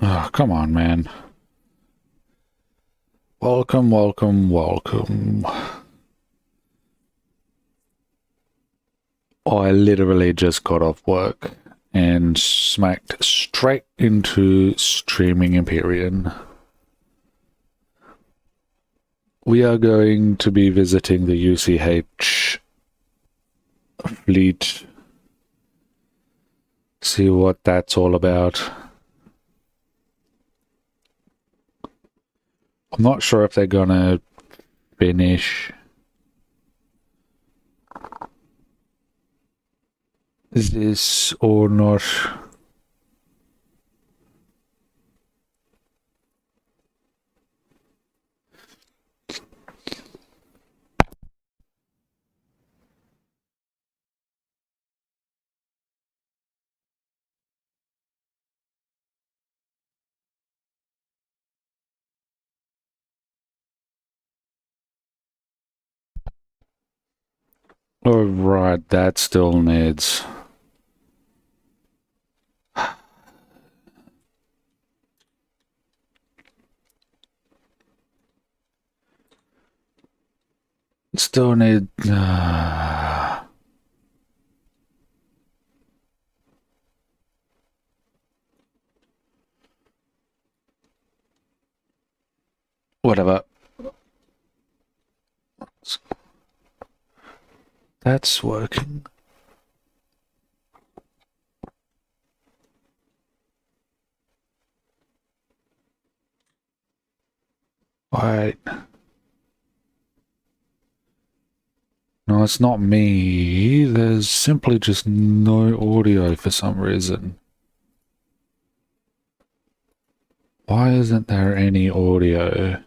Oh, come on, man. Welcome, welcome, welcome. I literally just got off work and smacked straight into streaming Empyrion. We are going to be visiting the UCH fleet. See what that's all about. I'm not sure if they're gonna finish this or not. Oh, right, that still needs... Still need... whatever. That's working. Wait. No, it's not me. There's simply just no audio for some reason. Why isn't there any audio?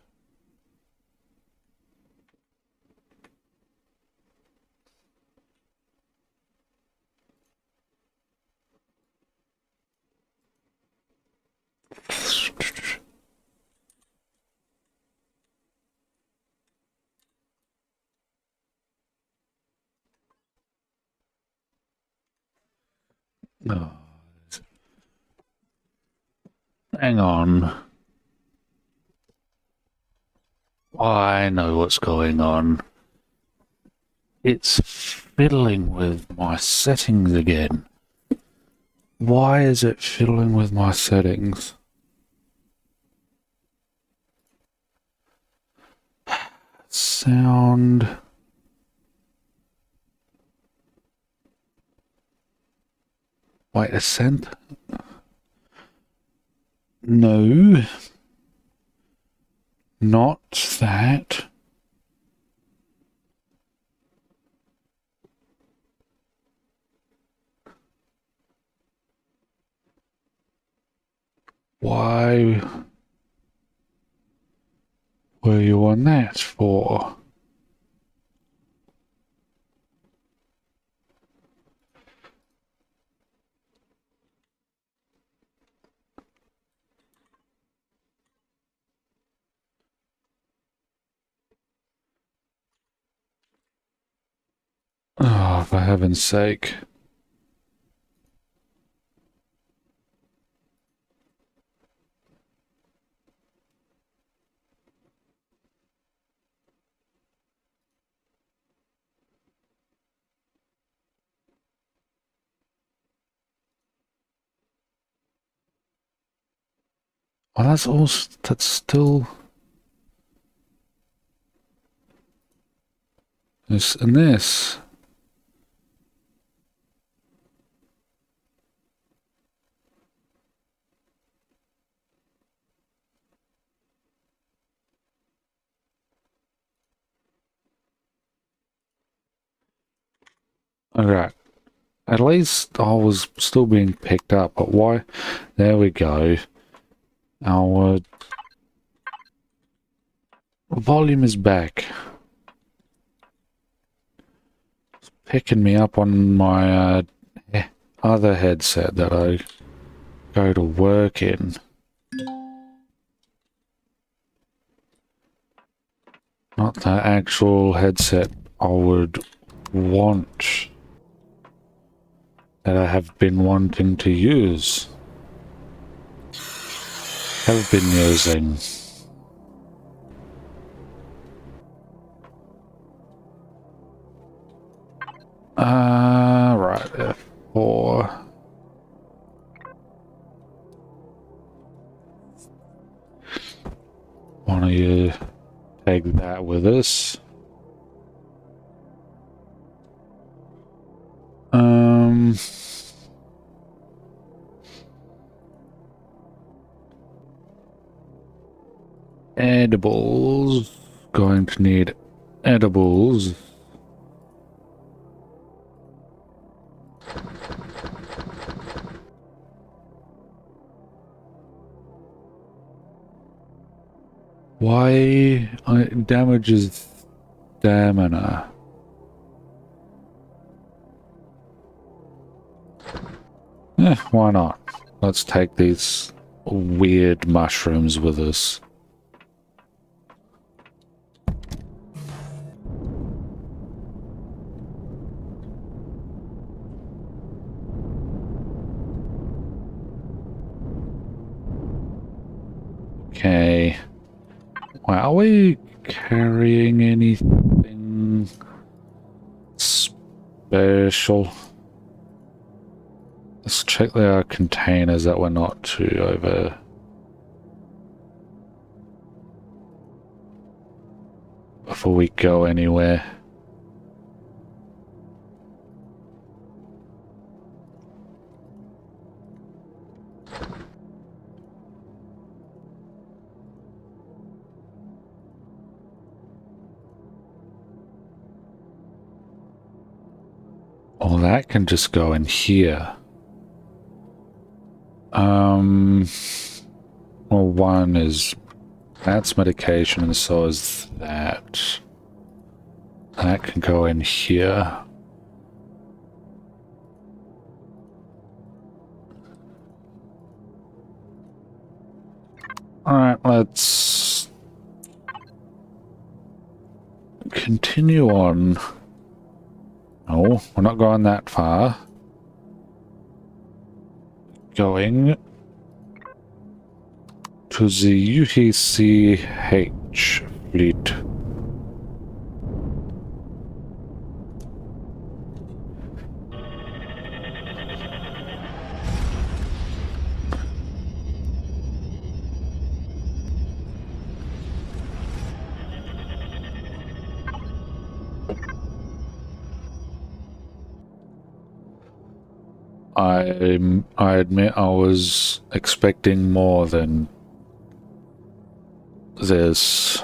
Oh, hang on. I know what's going on. It's fiddling with my settings again. Why is it fiddling with my settings? Sound... Wait, ascent? No. Not that. Why were you on that for? Oh, for heaven's sake. Oh, that's all. That's still. This and this. Alright. At least I was still being picked up, but why? There we go. Our volume is back. It's picking me up on my other headset that I go to work in. Not the actual headset I would want, that I have been wanting to use. have been using. Right, F4. Why don't you take that with us? Edibles. Going to need edibles. Why it damages stamina? Why not? Let's take these weird mushrooms with us. Okay. Wow, are we carrying anything special? Let's check our containers that we're not too over. Before we go anywhere. Oh, that can just go in here. Well, one is that's medication, and so is that. That can go in here. Alright, let's continue on. No, we're not going that far. Going to the UTCH fleet. I admit I was expecting more than this.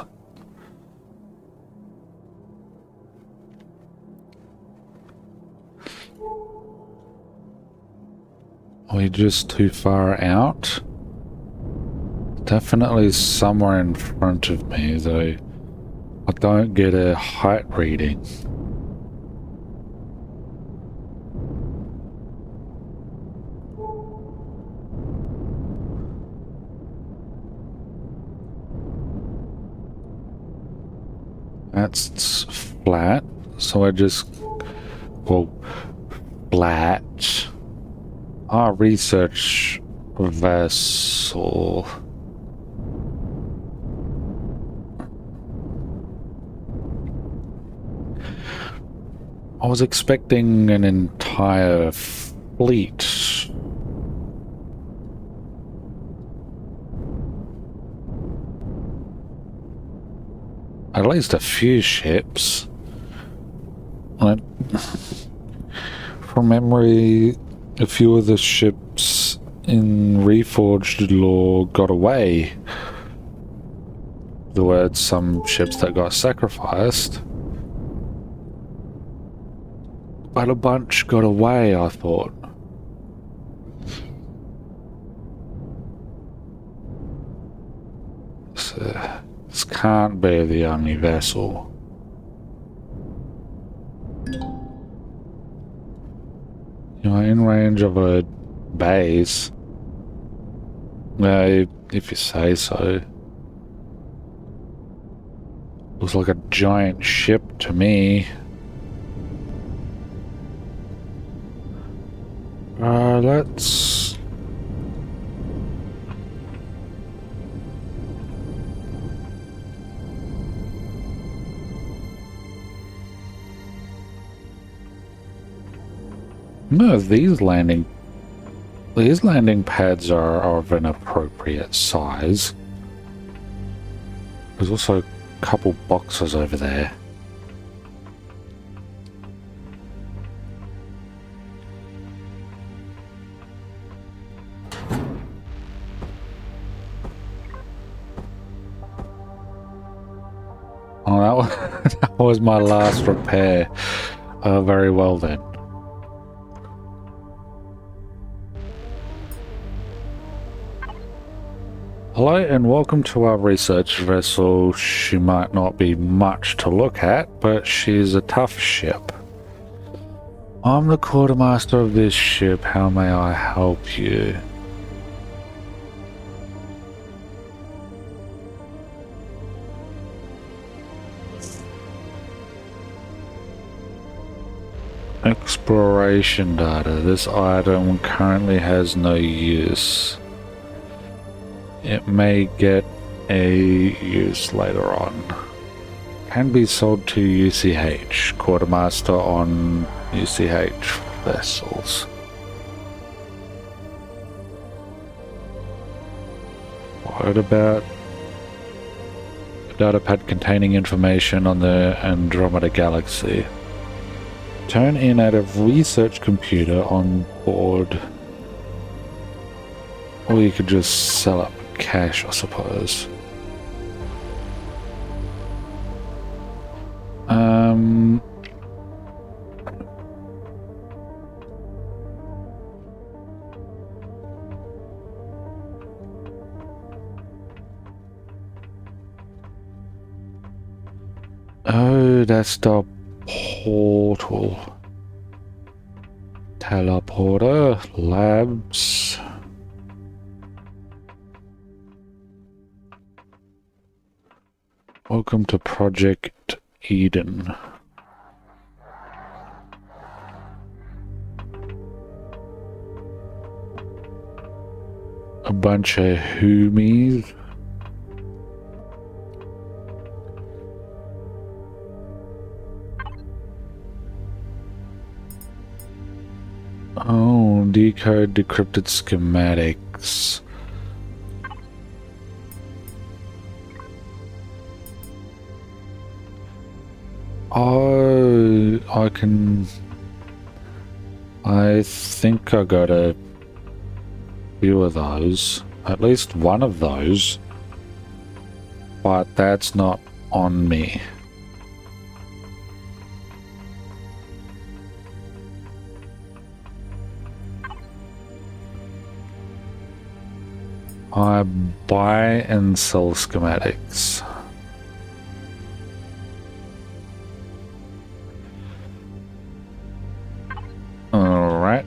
Are we just too far out? Definitely somewhere in front of me, though I don't get a height reading. That's flat, so I just, well, flat. Research vessel. I was expecting an entire fleet. At least a few ships. From memory, a few of the ships in Reforged lore got away. There were some ships that got sacrificed. But a bunch got away, I thought. So, this can't be the only vessel. You know, in range of a base. If you say so. Looks like a giant ship to me. Let's No, these landing pads are of an appropriate size. There's also a couple boxes over there. Oh, that was my last repair. Very well then. Hello and welcome to our research vessel. She might not be much to look at, but she's a tough ship. I'm the quartermaster of this ship. How may I help you? Exploration data. This item currently has no use. It may get a use later on. Can be sold to UCH. Quartermaster on UCH vessels. What about a datapad containing information on the Andromeda Galaxy? Turn in at a research computer on board. Or you could just sell up cash, I suppose. Oh, that's the portal. Teleporter labs. Welcome to Project Eden. A bunch of hoomies. Oh, decode decrypted schematics. Oh, I think I got a few of those. At least one of those. But that's not on me. I buy and sell schematics. Alright.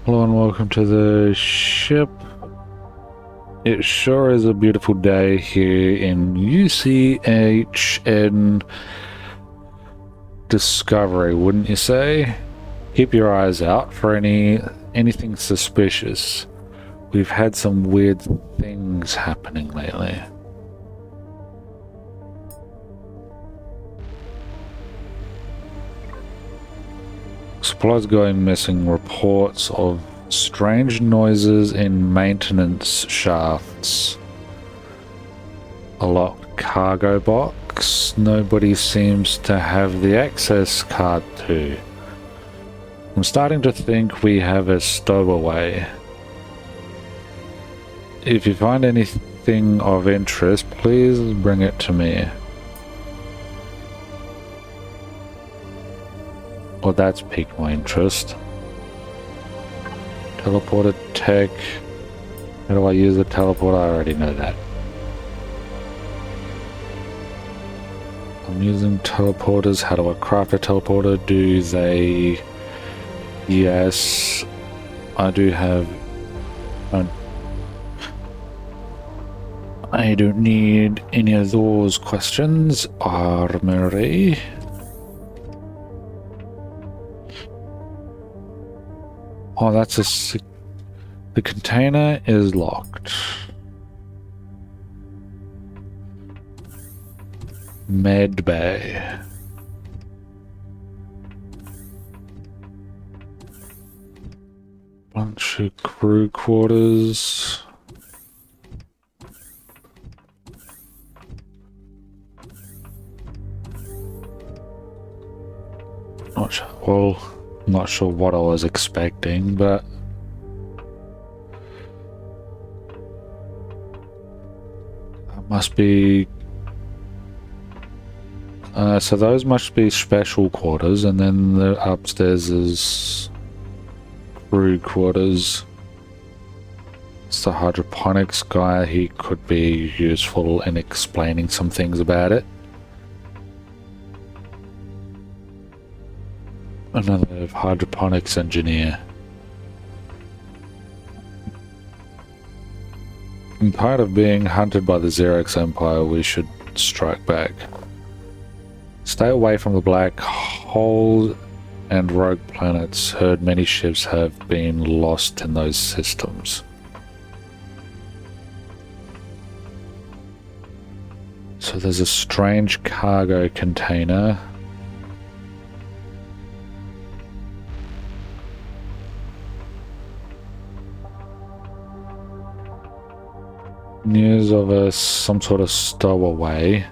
Hello and welcome to the ship. It sure is a beautiful day here in UCHN Discovery, wouldn't you say? Keep your eyes out for anything suspicious. We've had some weird things happening lately. Supplies going missing. Reports of strange noises in maintenance shafts. A locked cargo box. Nobody seems to have the access card to. I'm starting to think we have a stowaway. If you find anything of interest, please bring it to me. Well, that's piqued my interest. Teleporter tech. How do I use the teleporter? I already know that. I'm using teleporters. How do I craft a teleporter? Do they... Yes, I do have... I don't need any of those questions. Armory. Oh, that's a... The container is locked. Med bay. Bunch of crew quarters. Not sure, well, not sure what I was expecting, but that must be so those must be special quarters, and then the upstairs is crew quarters. It's the hydroponics guy. He could be useful in explaining some things about it. Another hydroponics engineer. I'm tired of being hunted by the Xerox Empire. We should strike back. Stay away from the black hole and rogue planets. Heard many ships have been lost in those systems. So there's a strange cargo container. News of some sort of stowaway.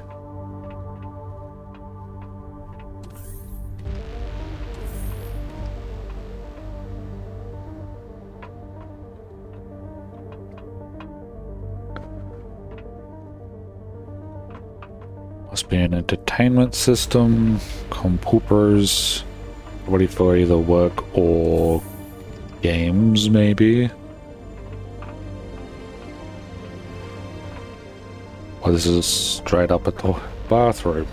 Must be an entertainment system. Computers. Ready for either work or games, maybe. Oh, this is straight up at the bathroom.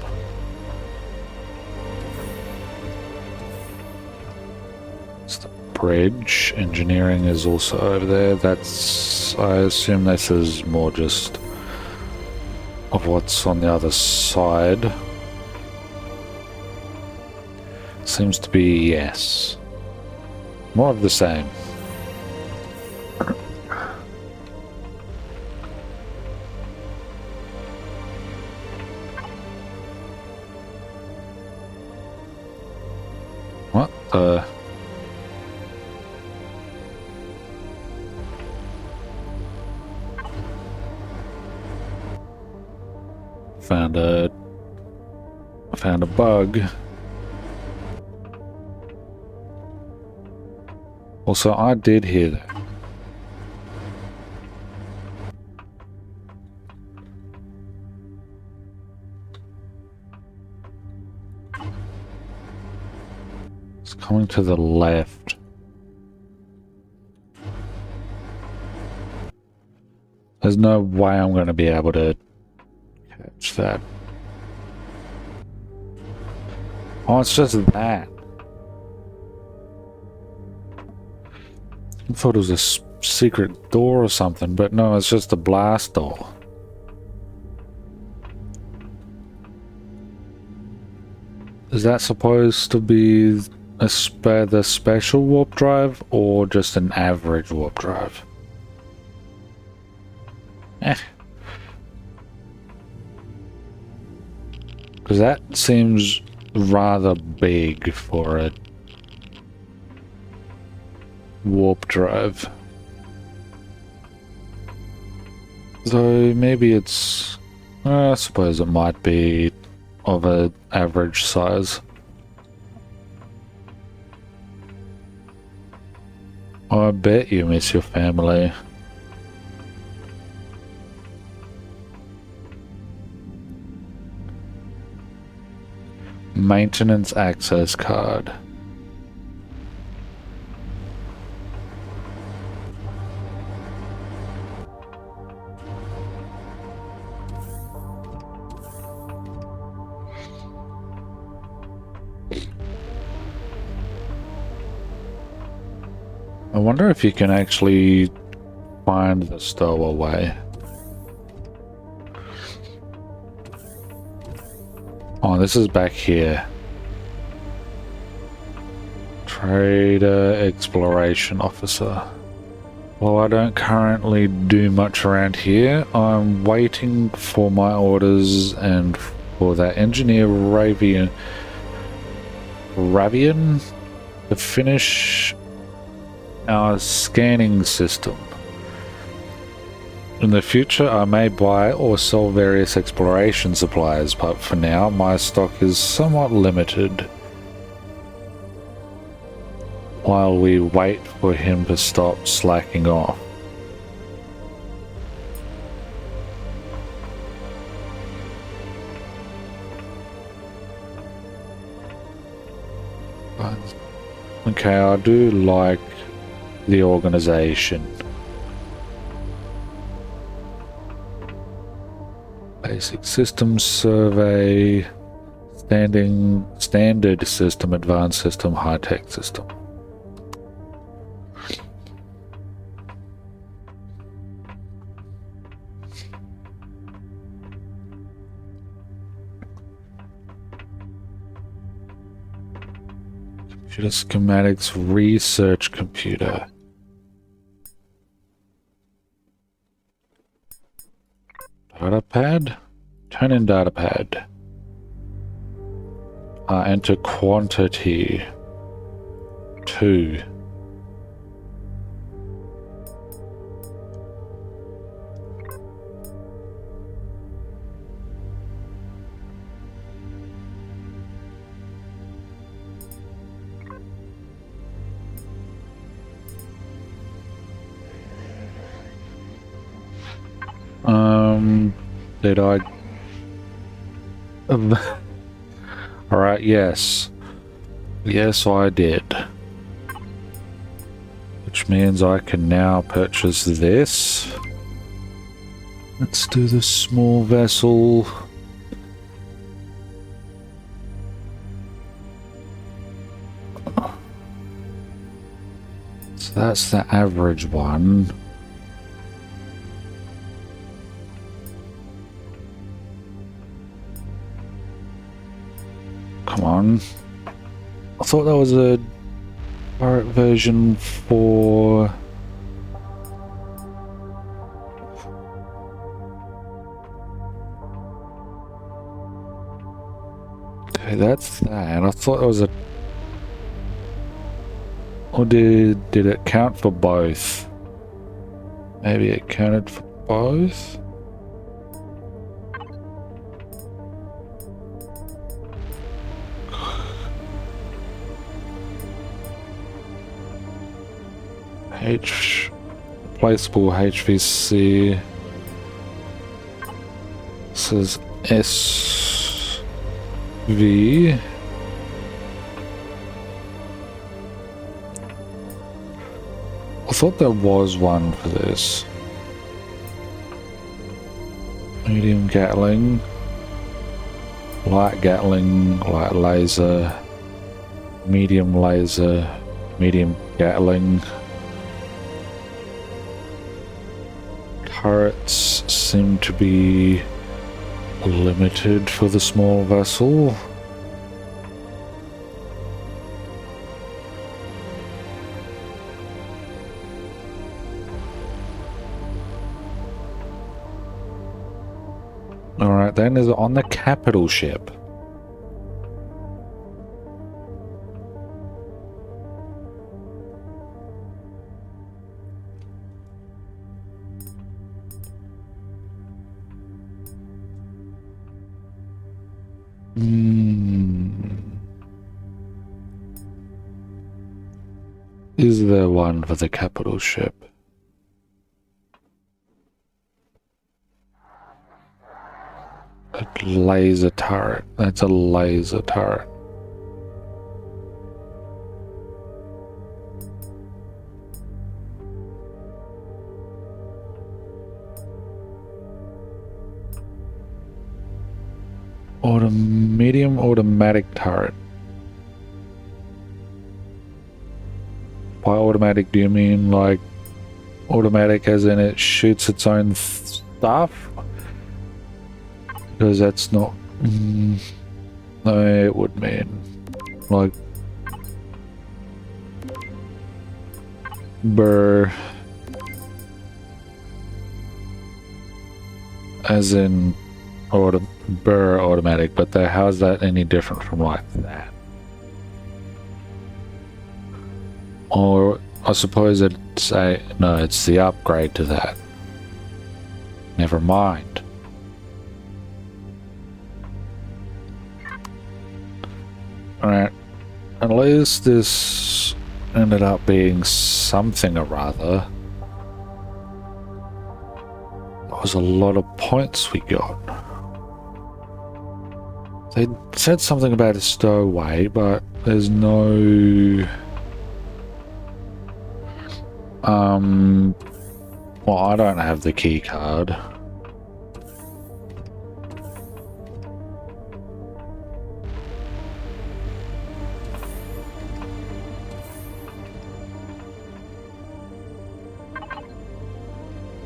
It's the bridge. Engineering is also over there. That's... I assume this is more just of what's on the other side. Seems to be yes. More of the same. What the... Found a bug. Also, I did hear that. It's coming to the left. There's no way I'm going to be able to catch that. Oh, it's just that. I thought it was a secret door or something, but no, it's just a blast door. Is that supposed to be the special warp drive or just an average warp drive? Because that seems rather big for a warp drive. So maybe it's... I suppose it might be of an average size. I bet you miss your family. Maintenance access card. I wonder if you can actually find the stowaway. Oh, this is back here. Trader, exploration officer. Well, I don't currently do much around here. I'm waiting for my orders and for that. Engineer Ravian to finish our scanning system. In the future, I may buy or sell various exploration supplies, but for now, my stock is somewhat limited. While we wait for him to stop slacking off. Okay, I do like the organization. Basic system survey, standard system, advanced system, high-tech system. Computer schematics research computer. Datapad? Turn in datapad. Enter quantity. 2. Did I... Alright, yes. Yes, I did. Which means I can now purchase this. Let's do the small vessel. So that's the average one. Come on. I thought that was a pirate version for... Okay, that's that. I thought it was a... Or did it count for both? Maybe it counted for both? Replaceable HVC. This is SV. I thought there was one for this. Medium Gatling. Light Gatling, light laser. Medium laser, medium Gatling. Turrets seem to be limited for the small vessel. Alright, then is it on the capital ship? Is there one for the capital ship? A laser turret. That's a laser turret. Medium automatic turret. By automatic, do you mean like automatic as in it shoots its own stuff? Because that's not... no, it would mean like... Burr. As in Burr automatic, but how is that any different from like that? Or I suppose it's no, it's the upgrade to that. Never mind. Alright, at least this ended up being something or other. That was a lot of points we got. They said something about a stowaway, but there's no... well, I don't have the key card.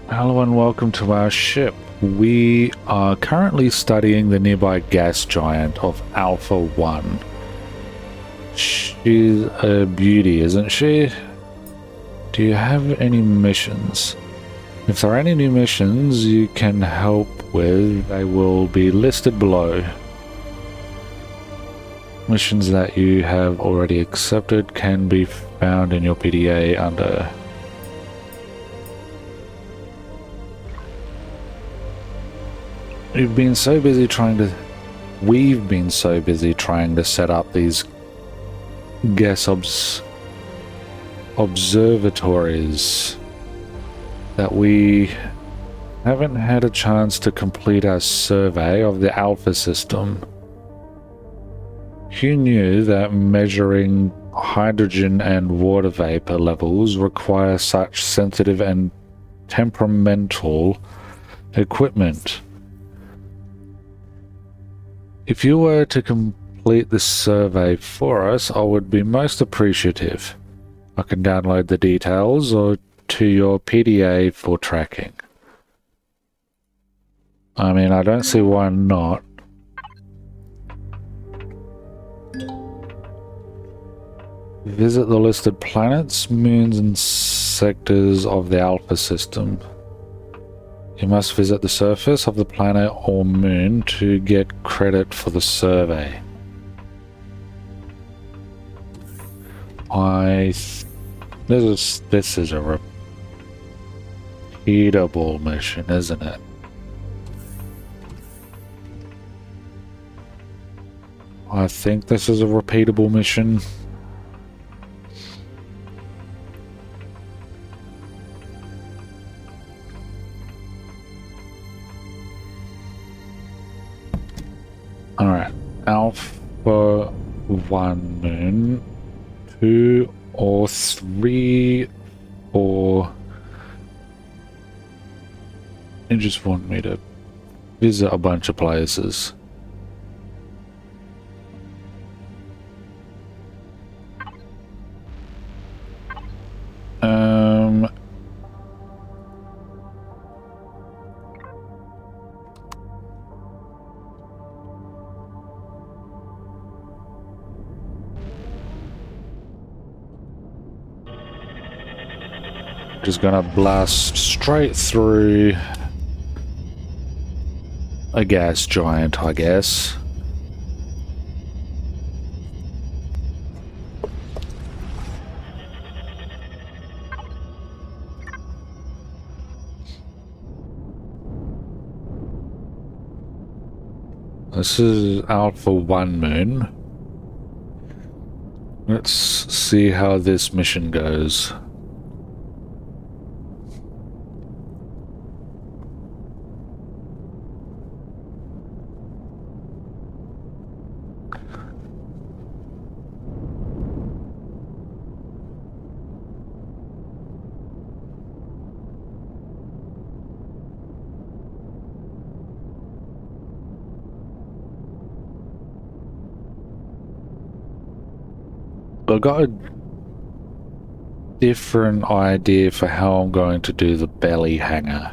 Hello and welcome to our ship. We are currently studying the nearby gas giant of Alpha 1. She's a beauty, isn't she? Do you have any missions? If there are any new missions you can help with, they will be listed below. Missions that you have already accepted can be found in your PDA under... We've been so busy trying to set up these gas observatories that we haven't had a chance to complete our survey of the Alpha system. Who knew that measuring hydrogen and water vapor levels require such sensitive and temperamental equipment? If you were to complete the survey for us, I would be most appreciative. I can download the details or to your PDA for tracking. I mean, I don't see why not. Visit the listed planets, moons, and sectors of the Alpha system. You must visit the surface of the planet or moon to get credit for the survey. This is a repeatable mission, isn't it? I think this is a repeatable mission. Alright, Alpha 1 moon, 2 or 3 or... You just want me to visit a bunch of places. Just gonna blast straight through a gas giant, I guess. This is Alpha 1 moon. Let's see how this mission goes. I got a different idea for how I'm going to do the belly hanger.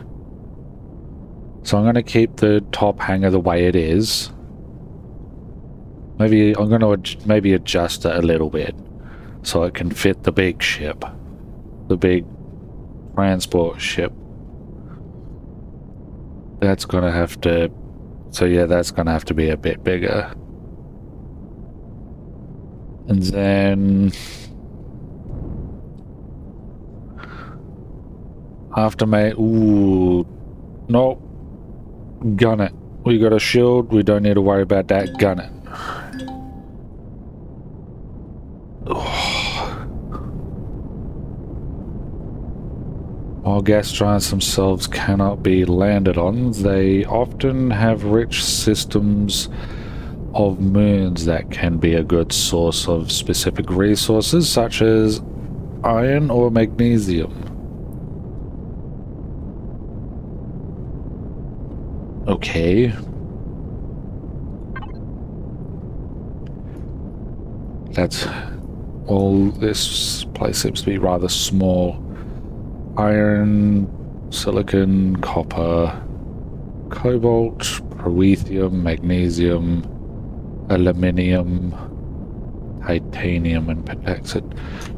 So I'm going to keep the top hanger the way it is. Maybe I'm going to maybe adjust it a little bit so it can fit the big ship, the big transport ship. That's going to have to So yeah, that's gonna have to be a bit bigger. And then after ooh, nope, gun it. We got a shield, we don't need to worry about that, gun it. While gas giants themselves cannot be landed on, they often have rich systems of moons that can be a good source of specific resources such as iron or magnesium. Okay. That's all. This place seems to be rather small. Iron, silicon, copper, cobalt, promethium, magnesium, aluminium, titanium, and pentaxid.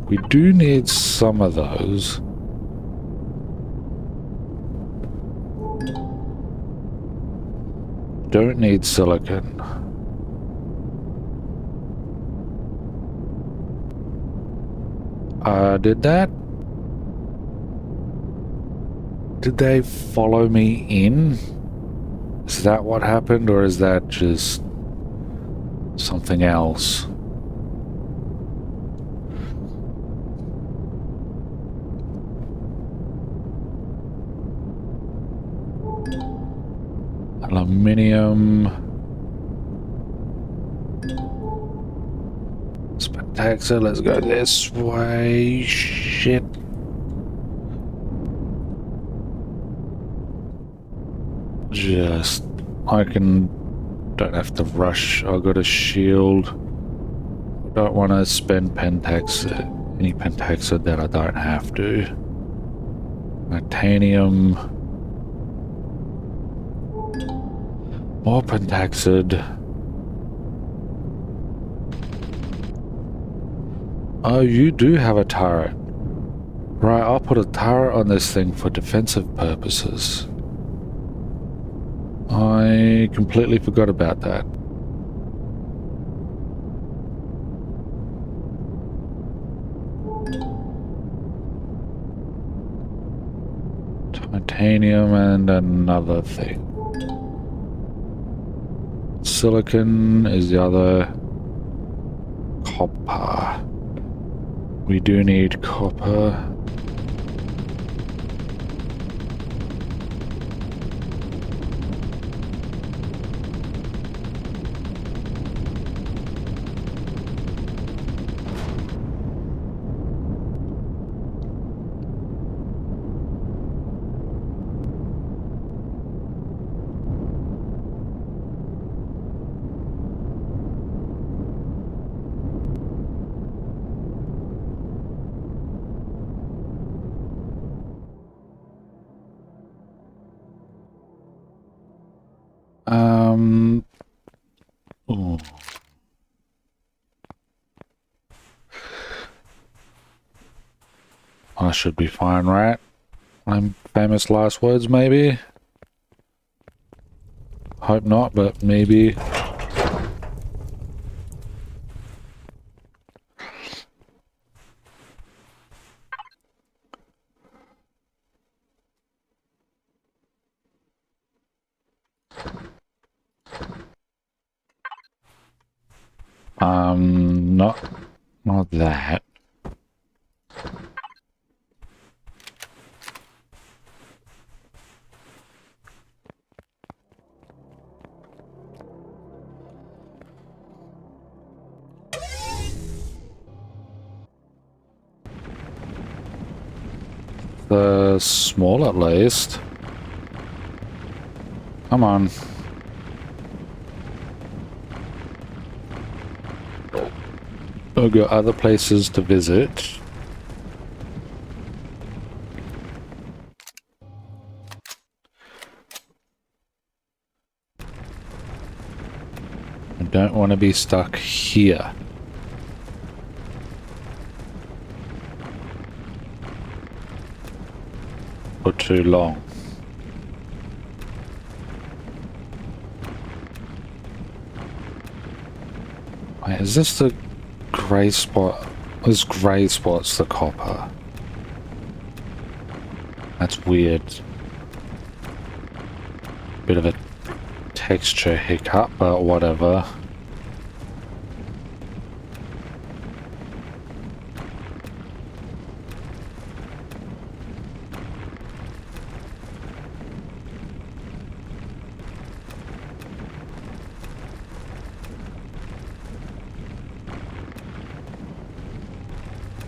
We do need some of those. Don't need silicon. Did they follow me in? Is that what happened, or is that just something else? Aluminium. Spectaxer, let's go this way. Shit. Don't have to rush. I got a shield. Don't want to spend any pentaxid that I don't have to. Titanium. More pentaxid. Oh, you do have a turret. Right, I'll put a turret on this thing for defensive purposes. I completely forgot about that. Titanium and another thing. Silicon is the other. Copper. We do need copper. Ooh. I should be fine, right? I'm famous last words, maybe? Hope not, but maybe. Not that. The small at least. Come on. We've got other places to visit. I don't want to be stuck here. For too long. Wait, is this the grey spot? This grey spot's the copper. That's weird. Bit of a texture hiccup, but whatever.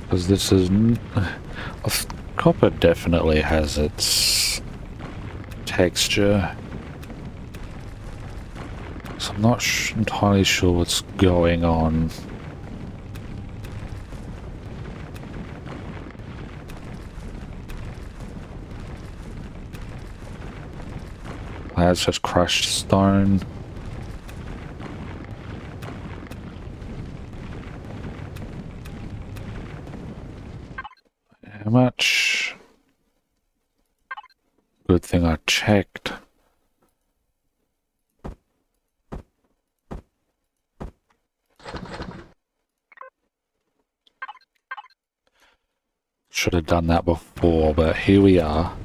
Because this is... Copper definitely has its texture. So I'm not entirely sure what's going on. That's just crushed stone. How much? Good thing I checked. Should have done that before, but here we are.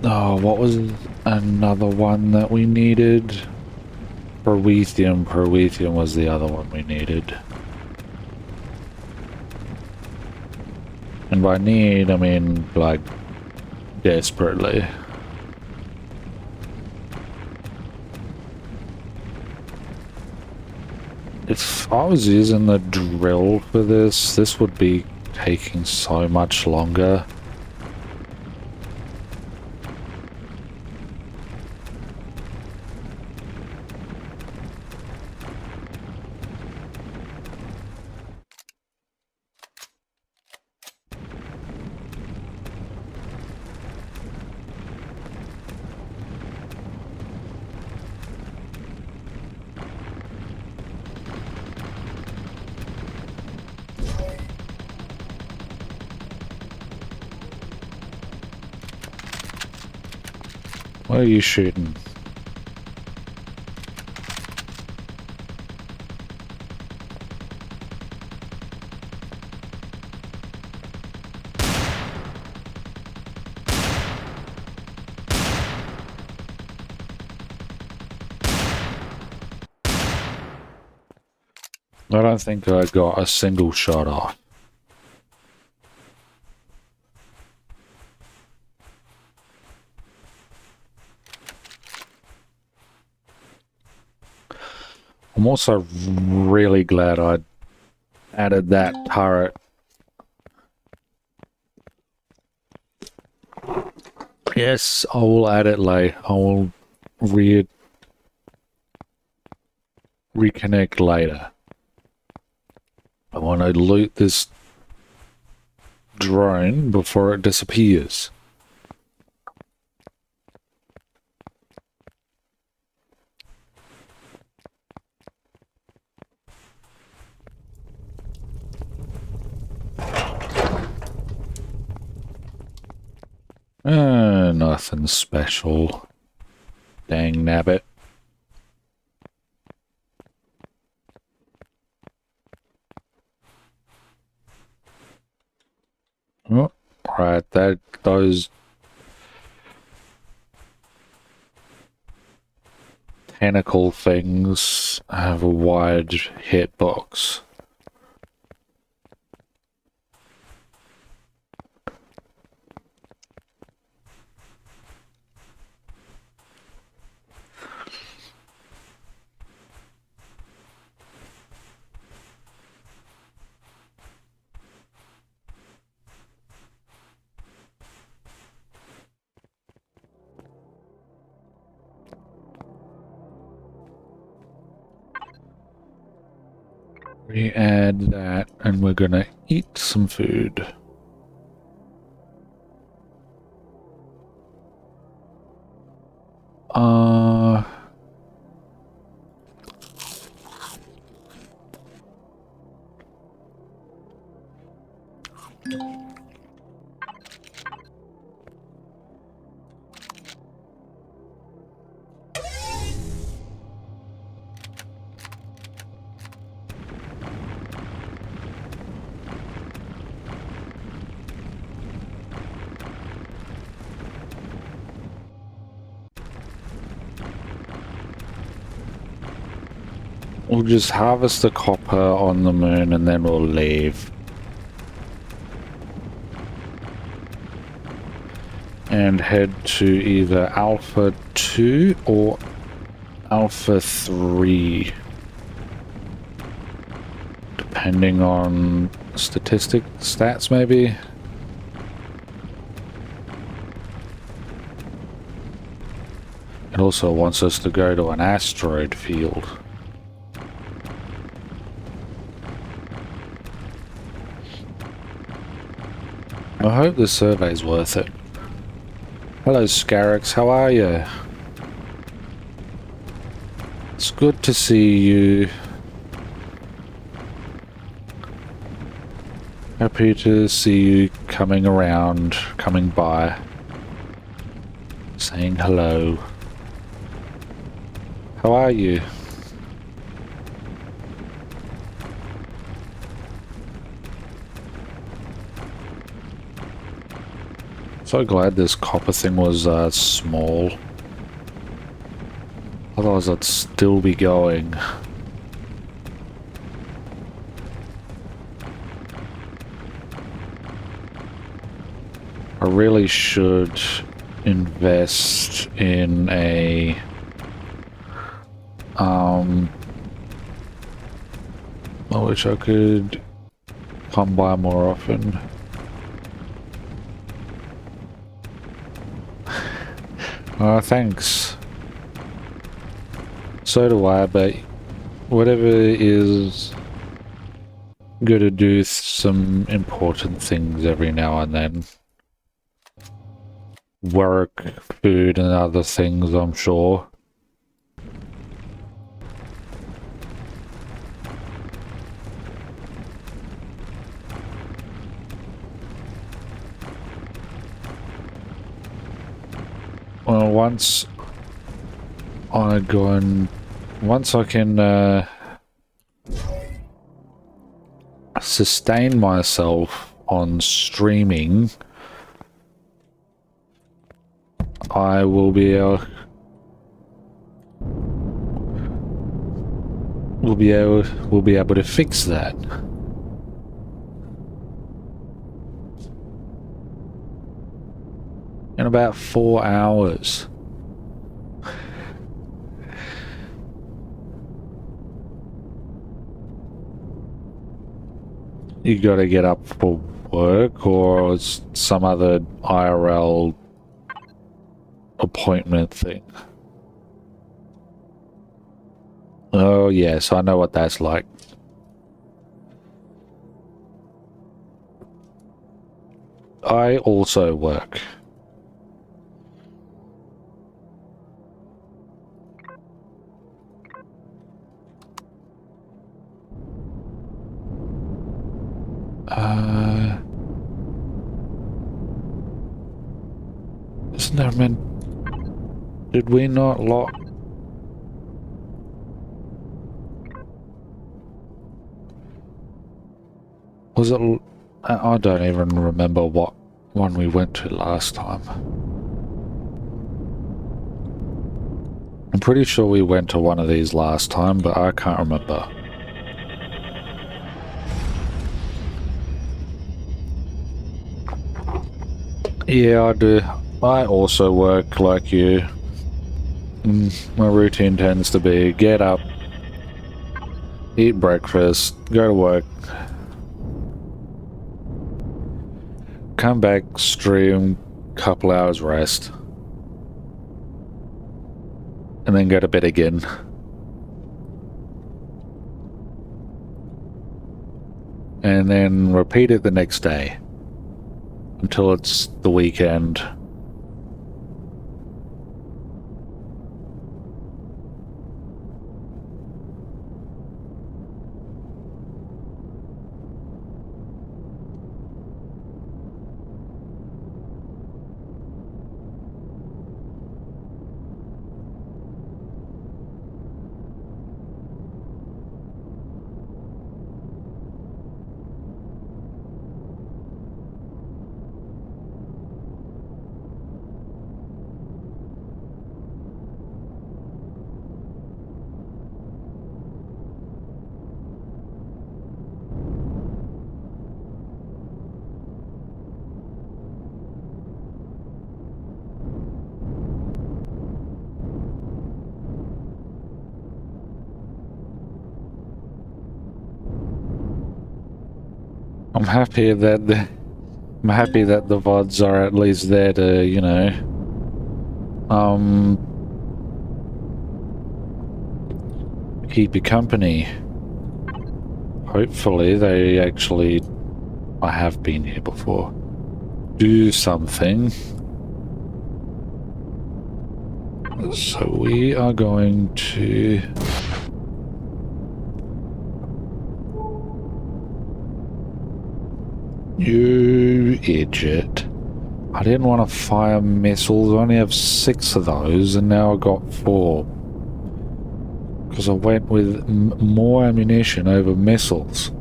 Oh, what was another one that we needed? Promethium. Promethium was the other one we needed. And by need, I mean, like, desperately. If I was using the drill for this, this would be taking so much longer. What are you shooting? I don't think I got a single shot off. I'm also really glad I added that turret. Yes, I will add it later. I will reconnect later. I want to loot this drone before it disappears. Nothing special. Dang nabbit. Oh, right, those tentacle things have a wide hitbox. We add that, and we're gonna eat some food. We'll just harvest the copper on the moon and then we'll leave. And head to either Alpha 2 or Alpha 3. Depending on stats maybe. It also wants us to go to an asteroid field. I hope the survey's worth it. Hello Scarix, how are you? It's good to see you. Happy to see you coming around, coming by, saying hello. How are you? So glad this copper thing was small. Otherwise I'd still be going. I really should invest in a I wish I could come by more often. Thanks. So do I, but whatever is good to do some important things every now and then. Work, food, and other things, I'm sure. Well, once I can sustain myself on streaming, I will be able to fix that. In about 4 hours. You gotta get up for work or some other IRL appointment thing. Oh yes, I know what that's like. I also work. Isn't there meant... Did we not lock... Was it... I don't even remember what one we went to last time. I'm pretty sure we went to one of these last time, but I can't remember. Yeah, I do. I also work like you. My routine tends to be get up, eat breakfast, go to work, come back, stream, couple hours rest, and then go to bed again. And then repeat it the next day until it's the weekend. I'm happy that the VODs are at least there to, you know, keep you company. Hopefully they actually, I have been here before, do something. So we are going to... You idiot. I didn't want to fire missiles. I only have 6 of those, and now I got 4. Because I went with more ammunition over missiles.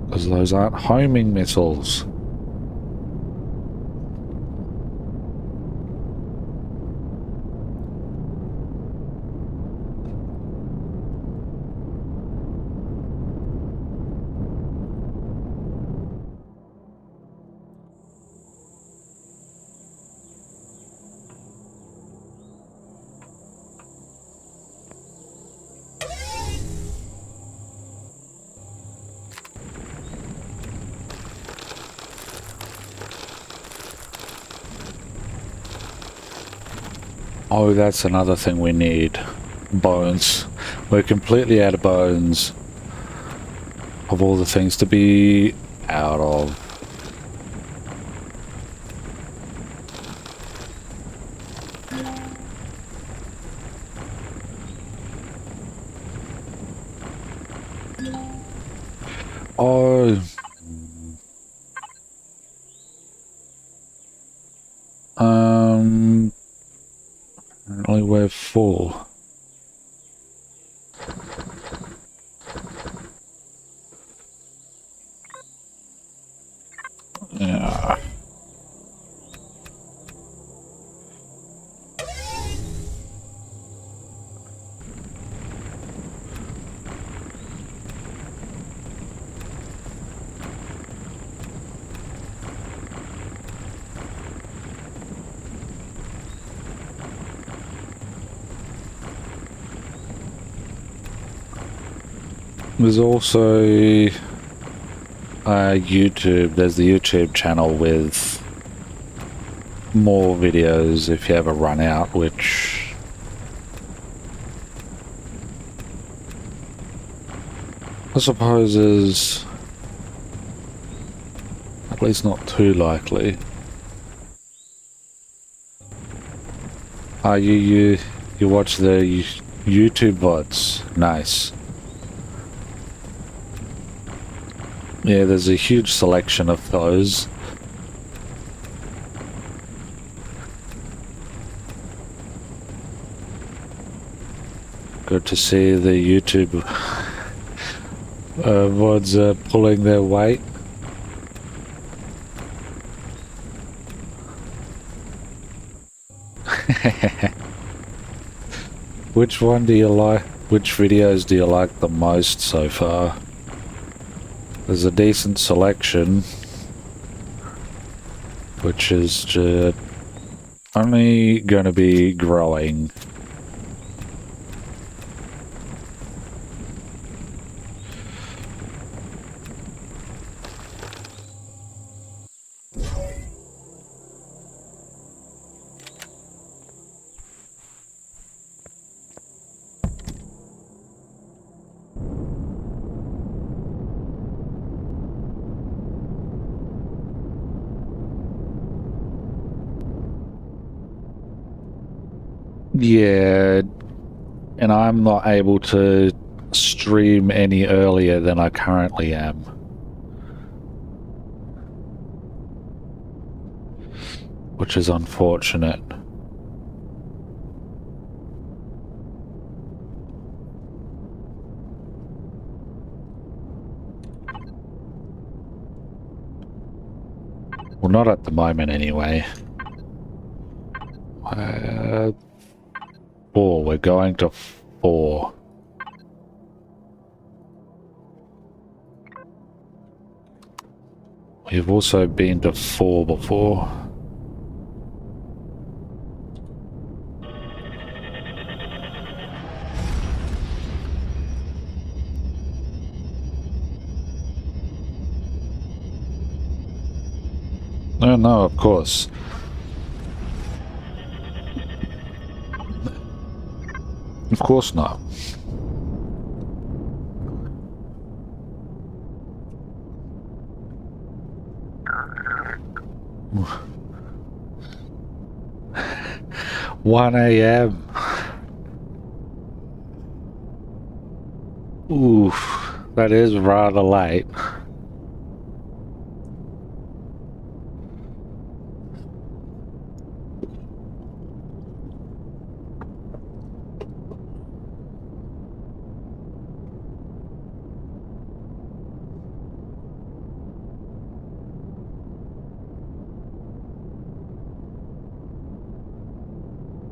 Because those aren't homing missiles. Oh, that's another thing we need. Bones. We're completely out of bones. Of all the things to be out of. Oh. Apparently we're full. Yeah. There's also YouTube. There's the YouTube channel with more videos if you ever run out, which I suppose is at least not too likely. You watch the YouTube VODs? Nice. Yeah, there's a huge selection of those. Good to see the YouTube VODs pulling their weight. Which one do you like? Which videos do you like the most so far? There's a decent selection, which is just only going to be growing. Yeah, and I'm not able to stream any earlier than I currently am. Which is unfortunate. Well, not at the moment anyway. 4. We're going to 4. We've also been to 4 before. Oh, no, of course. Of course not. One a.m. Oof, that is rather late.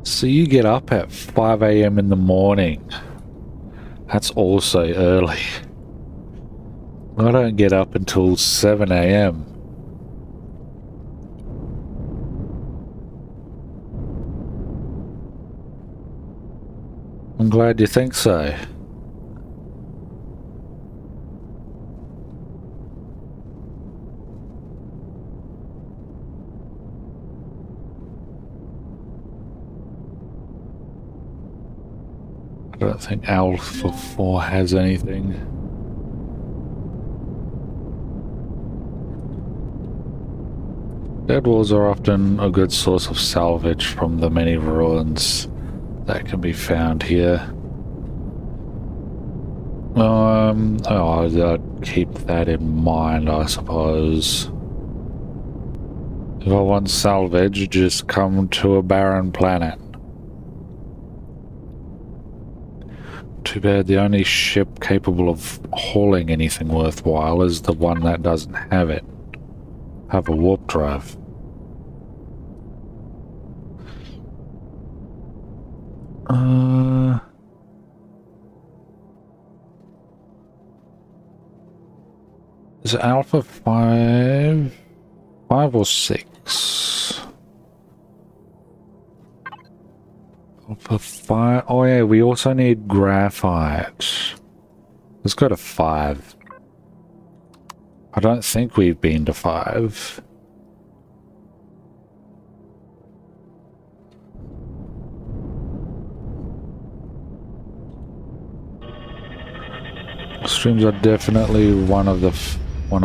So you get up at 5 a.m. in the morning. That's also early. I don't get up until 7 a.m. I'm glad you think so. I don't think Alpha 4 has anything. Dead walls are often a good source of salvage from the many ruins that can be found here. I'd keep that in mind, I suppose. If I want salvage, just come to a barren planet. Too bad the only ship capable of hauling anything worthwhile is the one that doesn't have it. Have a warp drive. Is it Alpha 5? 5 or 6? Alpha 5. Oh yeah, we also need graphite. Let's go to 5. I don't think we've been to 5. Streams are definitely one of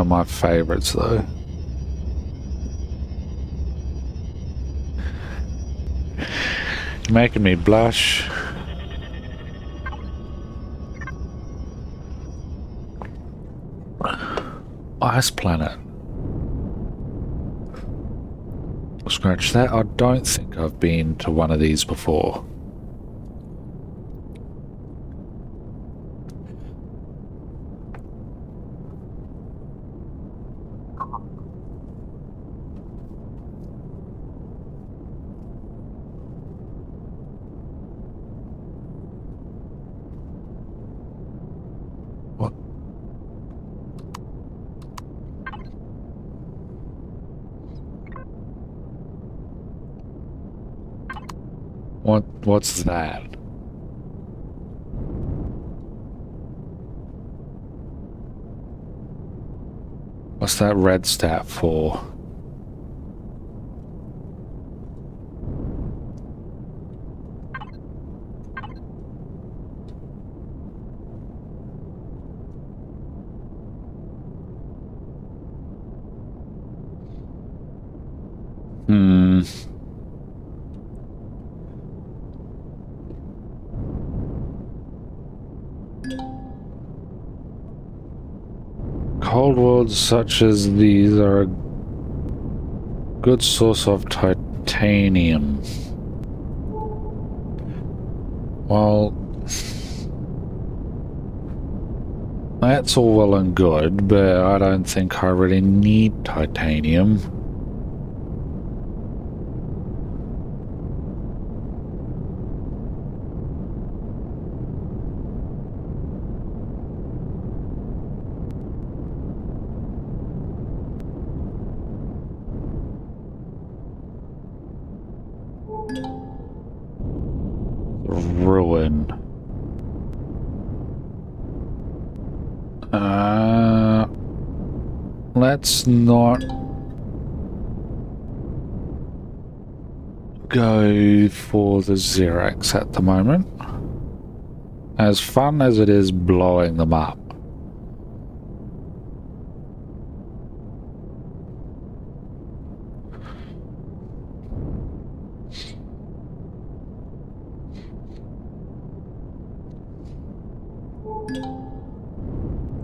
my favorites, though. You're making me blush. Ice planet. Scratch that. I don't think I've been to one of these before. What's that? What's that red stat for? Cold worlds such as these are a good source of titanium. Well, that's all well and good, but I don't think I really need titanium. Ruin. Let's not go for the Xerax at the moment. As fun as it is blowing them up.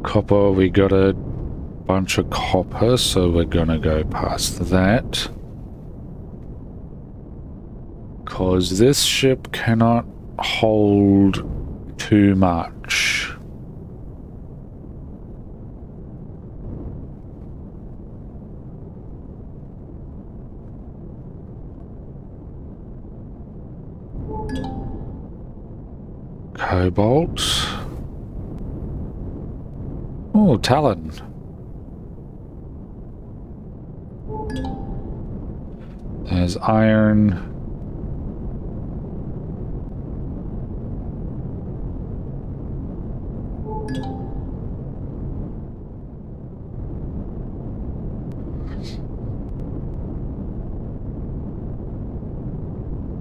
Copper, we got a bunch of copper, so we're gonna go past that. Because this ship cannot hold too much. Cobalt. Oh, Talon. There's iron.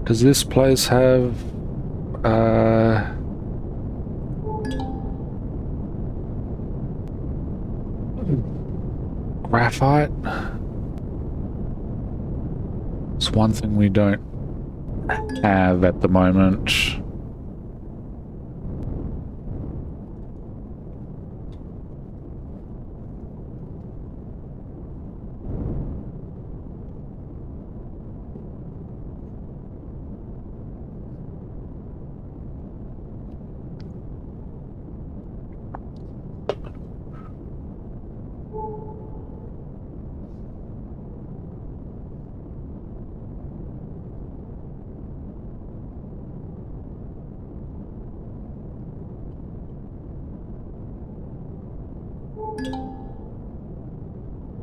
Does this place have graphite? It's one thing we don't have at the moment.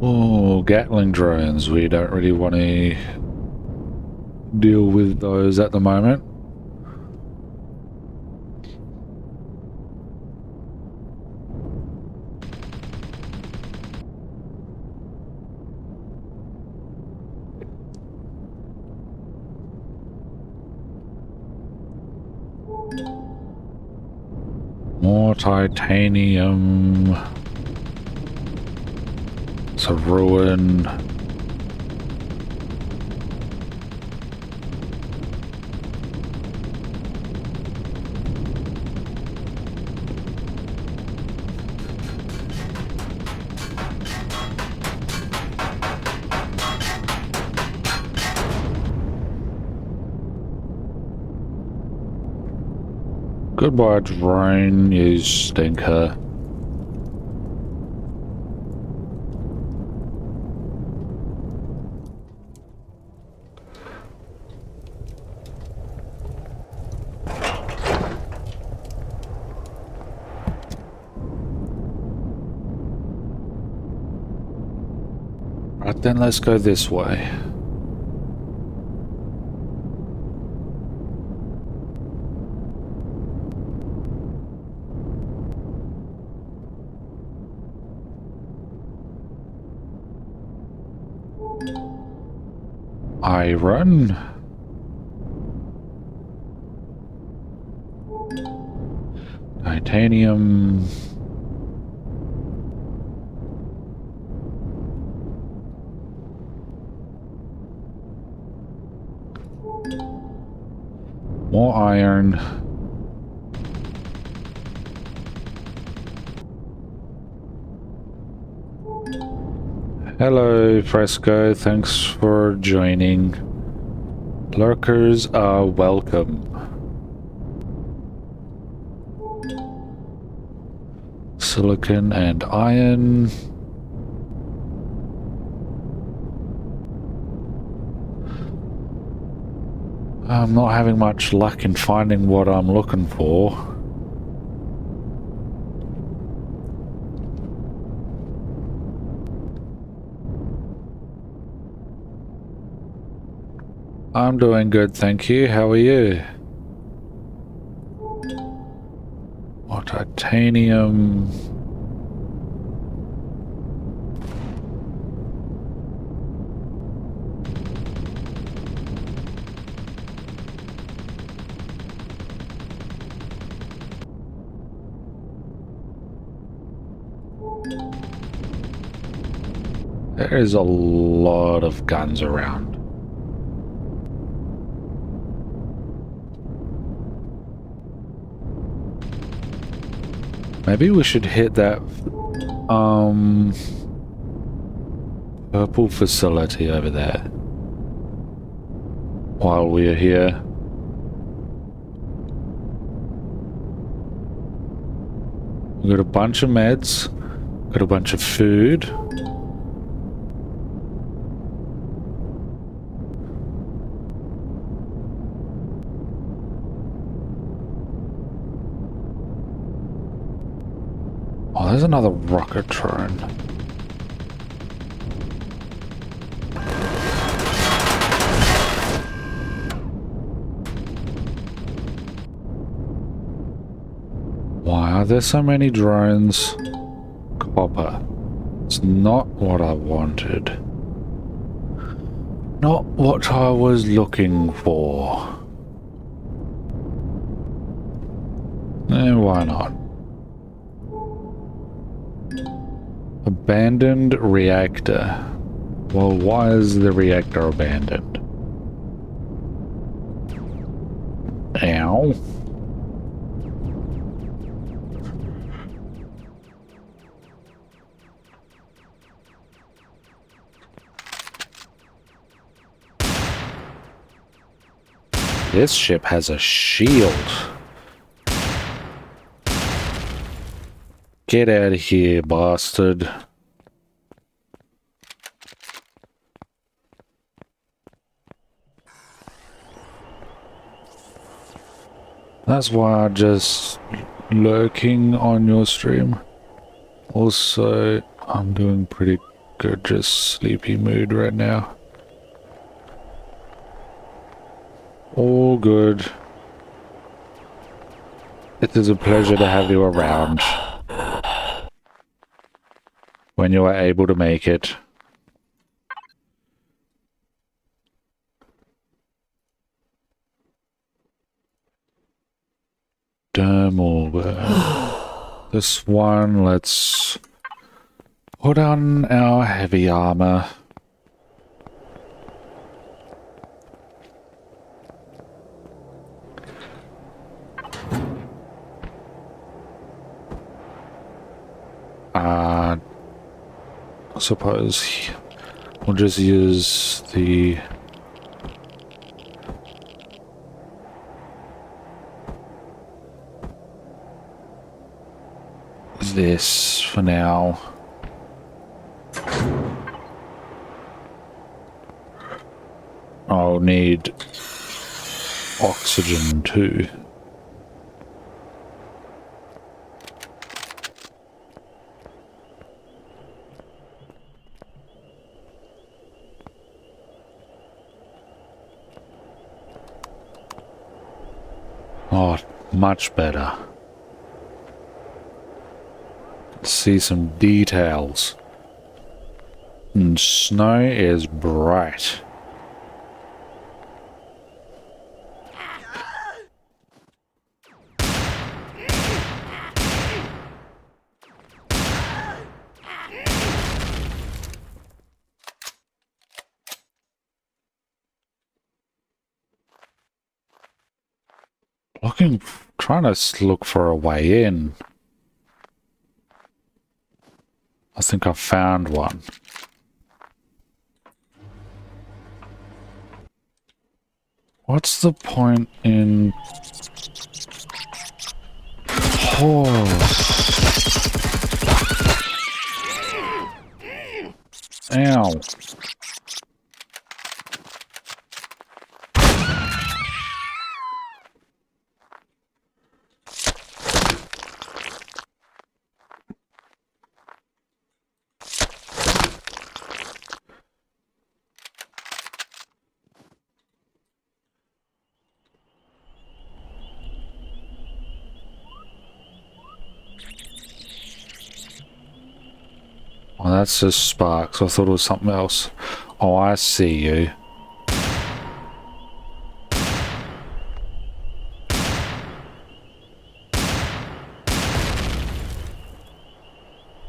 Oh, Gatling drones. We don't really want to deal with those at the moment. More titanium. It's a ruin. Goodbye, drone, you stinker. Right then, let's go this way. Iron. Titanium. More iron. Hello, Fresco. Thanks for joining. Lurkers are welcome. Silicon and iron. I'm not having much luck in finding what I'm looking for. I'm doing good, thank you. How are you? More titanium. There is a lot of guns around. Maybe we should hit that purple facility over there while we're here. We got a bunch of meds, got a bunch of food. Oh, there's another rocket drone. Why are there so many drones? Copper. It's not what I wanted. Not what I was looking for. Why not? Abandoned reactor. Well, why is the reactor abandoned? Ow. This ship has a shield. Get out of here, bastard. That's why I'm just lurking on your stream. Also, I'm doing pretty good, just sleepy mood right now. All good. It is a pleasure to have you around. When you are able to make it. Thermal burn. This one, let's put on our heavy armor. I suppose we'll just use this for now. I'll need oxygen too. Oh, much better. See some details. And snow is bright. Trying to look for a way in. I think I found one. What's the point in... Oh. Ow. Well, that's just sparks. I thought it was something else. Oh, I see you.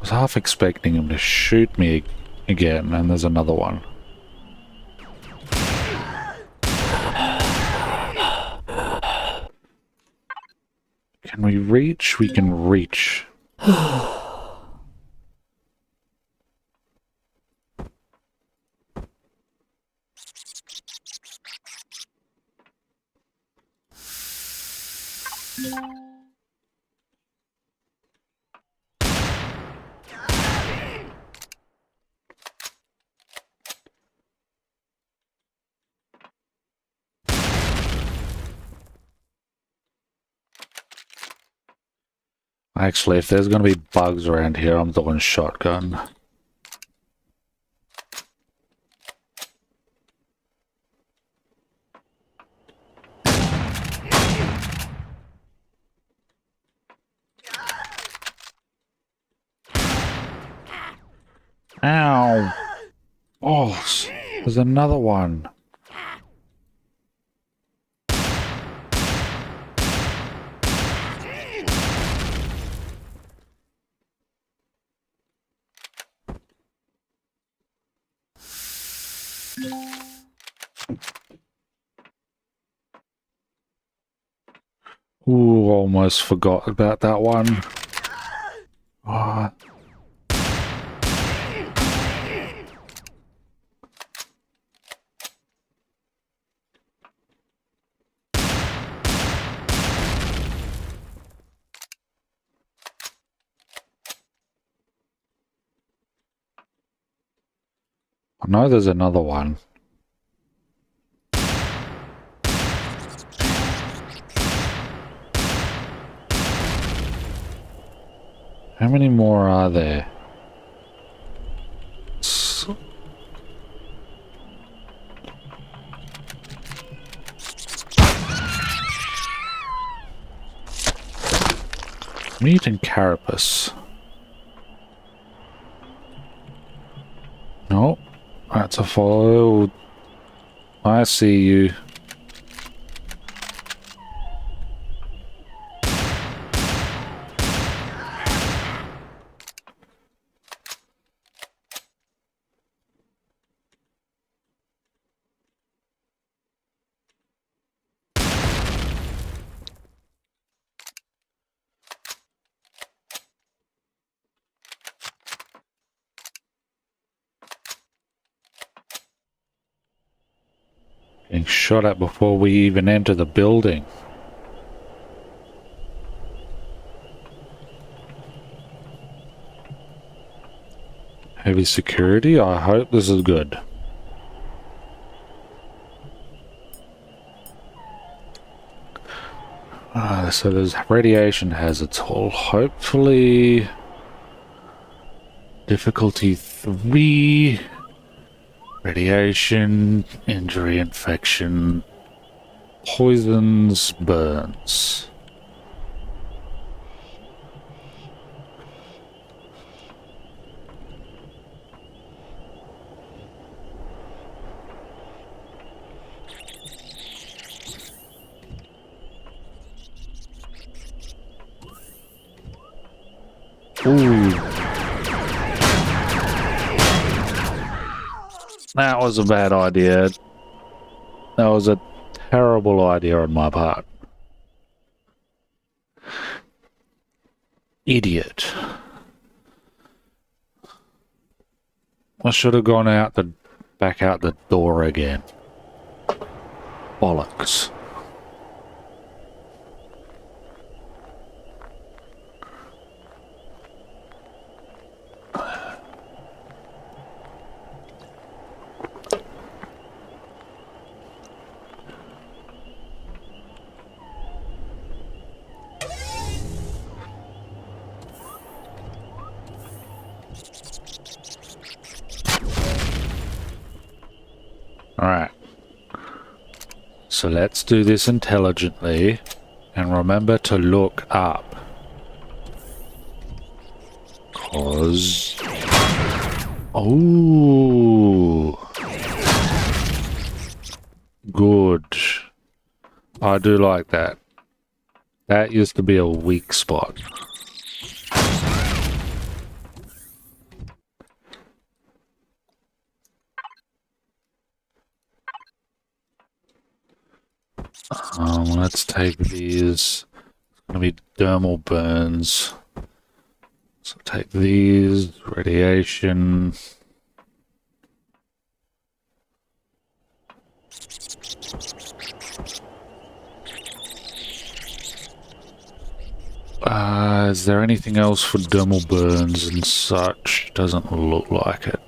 I was half expecting him to shoot me again, and there's another one. Can we reach? We can reach. Actually, if there's going to be bugs around here, I'm throwing shotgun. Ow! Oh, there's another one. Ooh, almost forgot about that one. Oh. I know there's another one. How many more are there? Mutant carapace. Nope. That's a follow. I see you. Getting shot at before we even enter the building. Heavy security? I hope this is good. So there's radiation hazards. Hopefully... Difficulty 3... Radiation, injury, infection, poisons, burns. Ooh. That was a bad idea. That was a terrible idea on my part. Idiot. I should have gone out back out the door again. Bollocks. Alright. So let's do this intelligently. And remember to look up. 'Cause... Oh. Good. I do like that. That used to be a weak spot. Let's take these. It's gonna be dermal burns. So take these, radiation. Is there anything else for dermal burns and such? Doesn't look like it.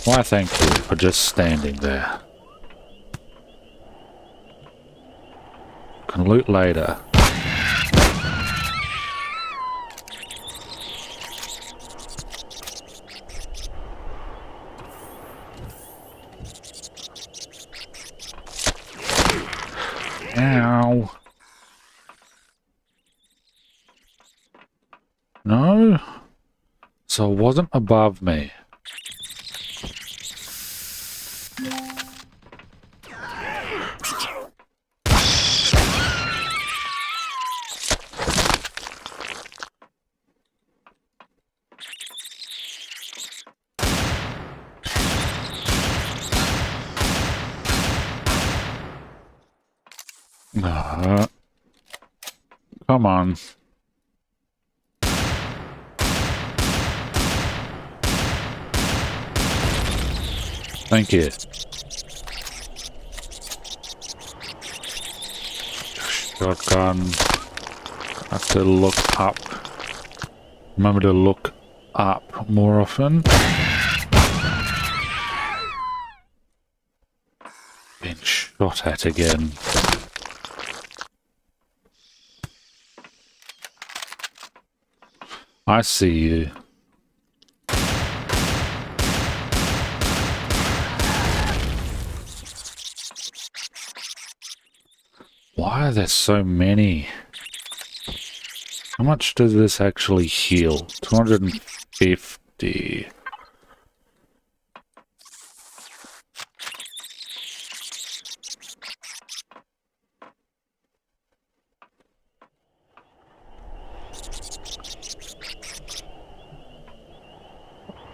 Why, thank you for just standing there. Can loot later. Ow. No? So it wasn't above me. Come on. Thank you. Shotgun. Have to look up. Remember to look up more often. Being shot at again. I see you. Why are there so many? How much does this actually heal? 250.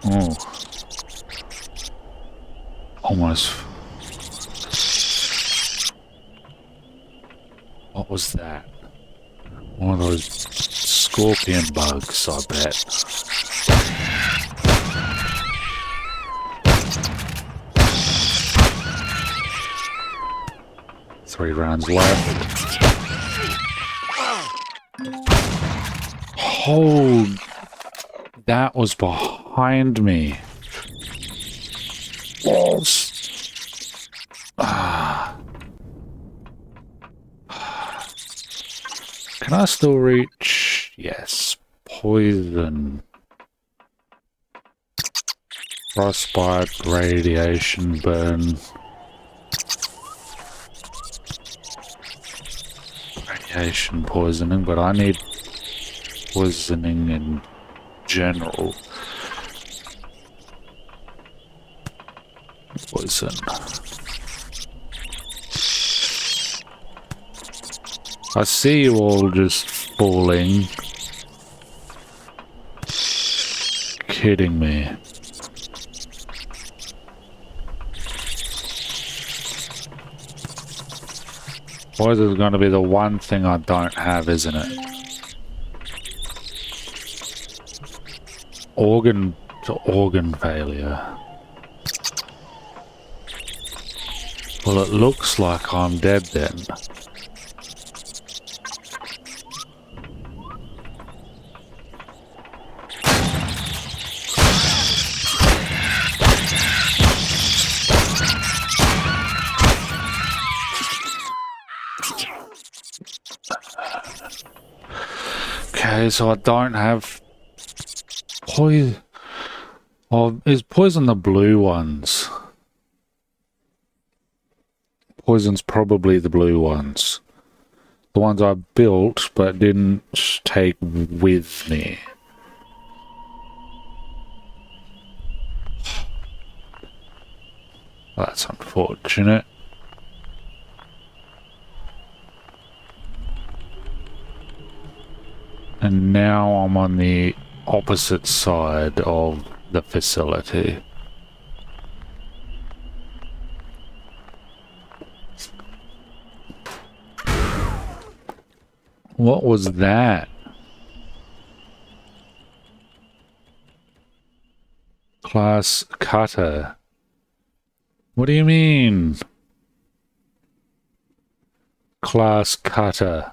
Oh. Almost. What was that? One of those scorpion bugs, I bet. Three rounds left. Hold. That was behind me. Can I still reach? Yes. Poison. Frostbite, radiation burn. Radiation poisoning, but I need poisoning in general. Poison. I see you all just falling. Kidding me. Poison is going to be the one thing I don't have, isn't it? Organ to organ failure. Well, it looks like I'm dead then. Okay, so I don't have poison. Oh, is poison the blue ones? Poison's probably the blue ones. The ones I built but didn't take with me. That's unfortunate. And now I'm on the opposite side of the facility. What was that? Class cutter. What do you mean? Class cutter.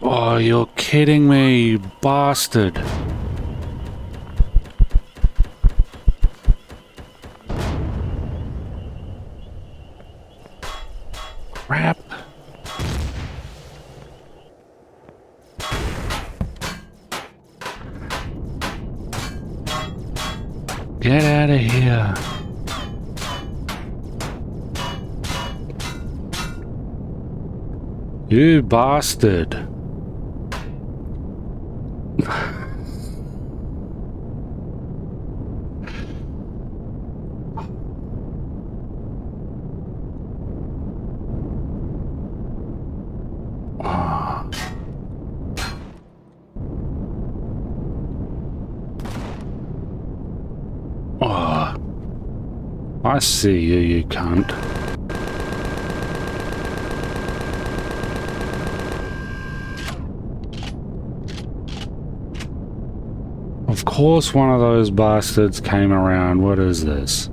Oh, you're kidding me, you bastard. Crap. Get out of here. You bastard. Oh, I see you, you cunt. Of course one of those bastards came around. What is this?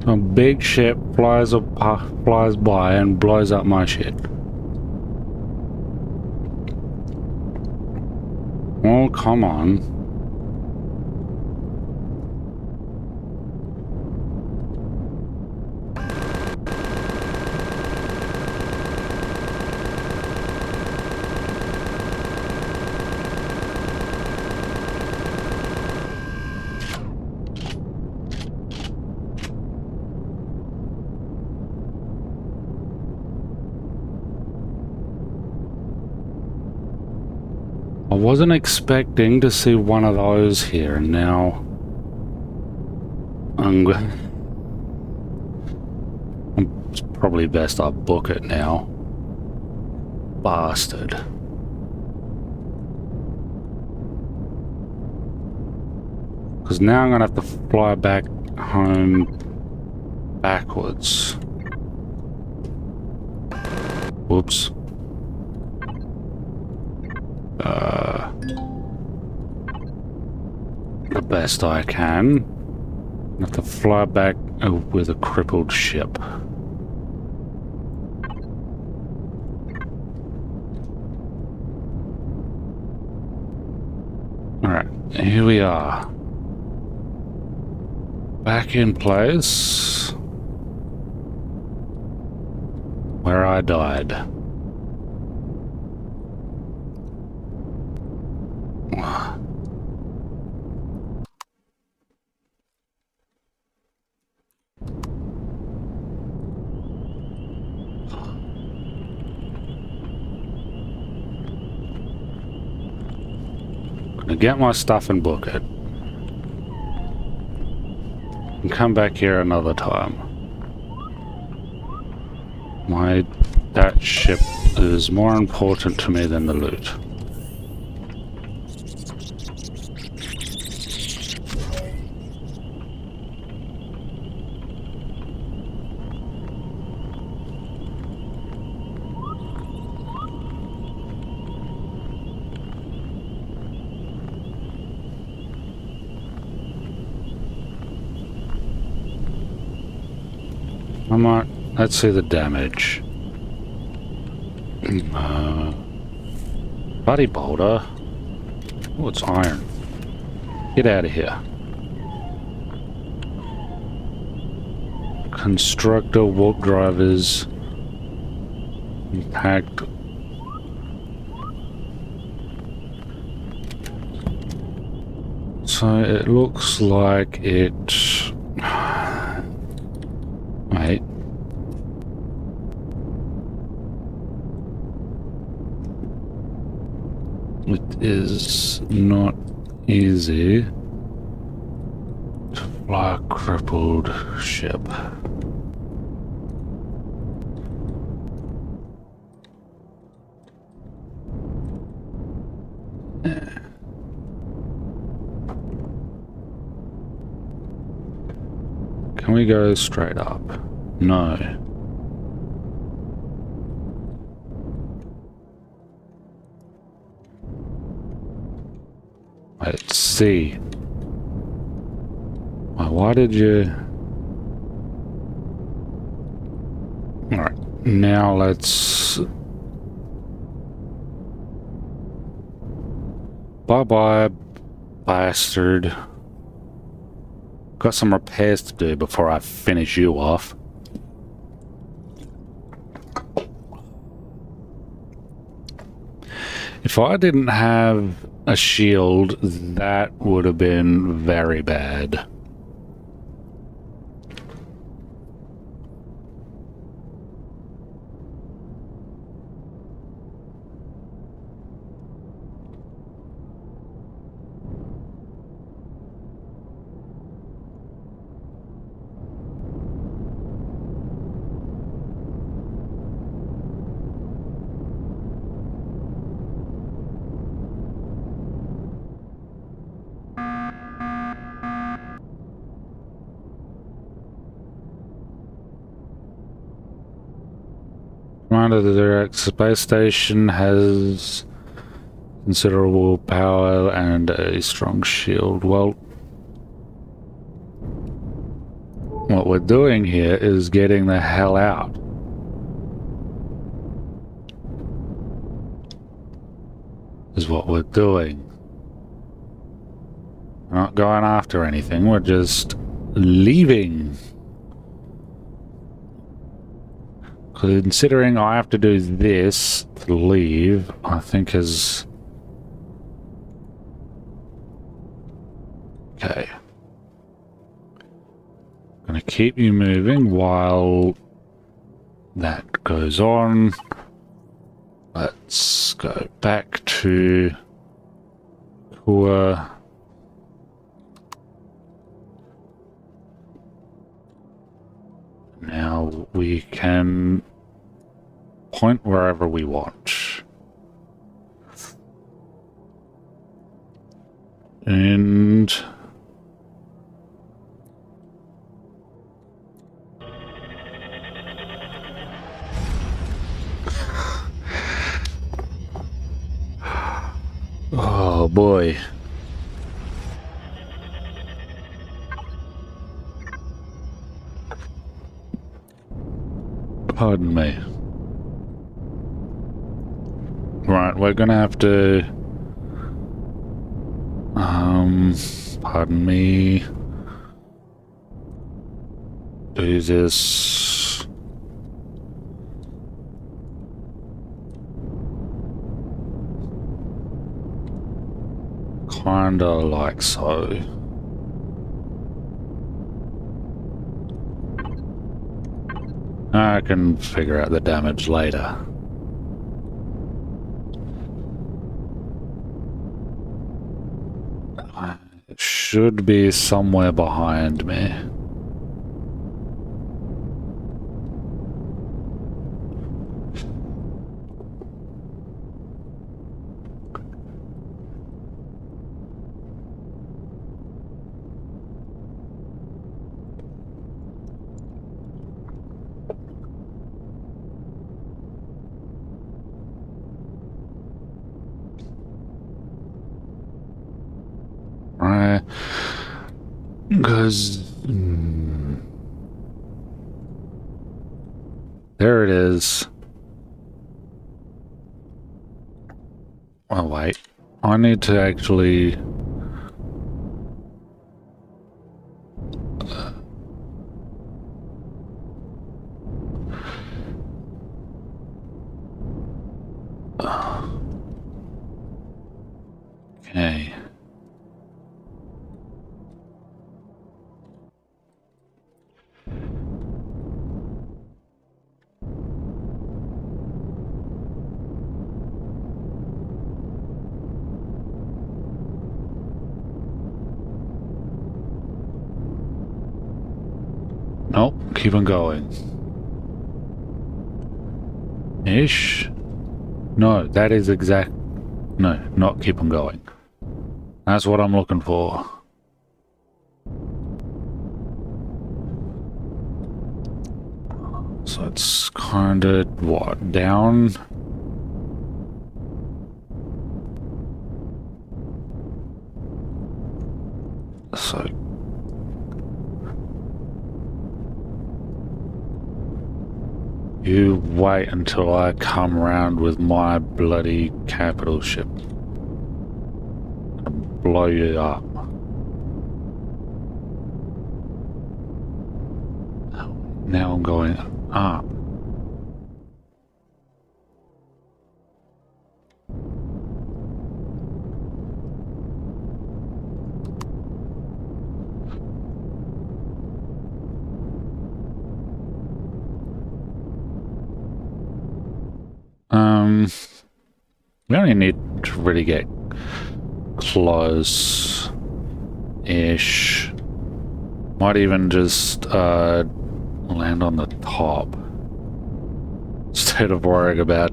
A big ship flies by and blows up my shit. Oh, come on. I wasn't expecting to see one of those here, and now it's probably best I book it now. Bastard. Because now I'm gonna have to fly back home backwards. Whoops. The best I can. I have to fly back with a crippled ship. Alright, here we are. Back in place. Where I died. Gonna get my stuff and book it. And come back here another time. That ship is more important to me than the loot. Let's see the damage. Bloody boulder. Oh, it's iron. Get out of here. Constructor, warp drivers. Impact. So it looks like it... Wait. It is not easy to fly a crippled ship. Can we go straight up? No. Let's see. Why did you... Alright, now let's... Bye-bye, bastard. Got some repairs to do before I finish you off. If I didn't have a shield, that would have been very bad. Commander, the direct space station has considerable power and a strong shield. Well, what we're doing here is getting the hell out. Is what we're doing. We're not going after anything, we're just leaving. Considering I have to do this to leave, I think is... Okay. Gonna keep you moving while that goes on. Let's go back to Kua. Now we can point wherever we want. And oh boy. Pardon me. Right, we're gonna have to... pardon me. Do this... Kinda like so. I can figure out the damage later. It should be somewhere behind me. Right, because there it is. Oh wait, I need to actually okay. Nope, keep on going. Ish? No, that is exact... No, not keep on going. That's what I'm looking for. So it's kinda, what, down? So... You wait until I come around with my bloody capital ship. I'll blow you up. Now I'm going up. We only need to really get close-ish. Might even just land on the top instead of worrying about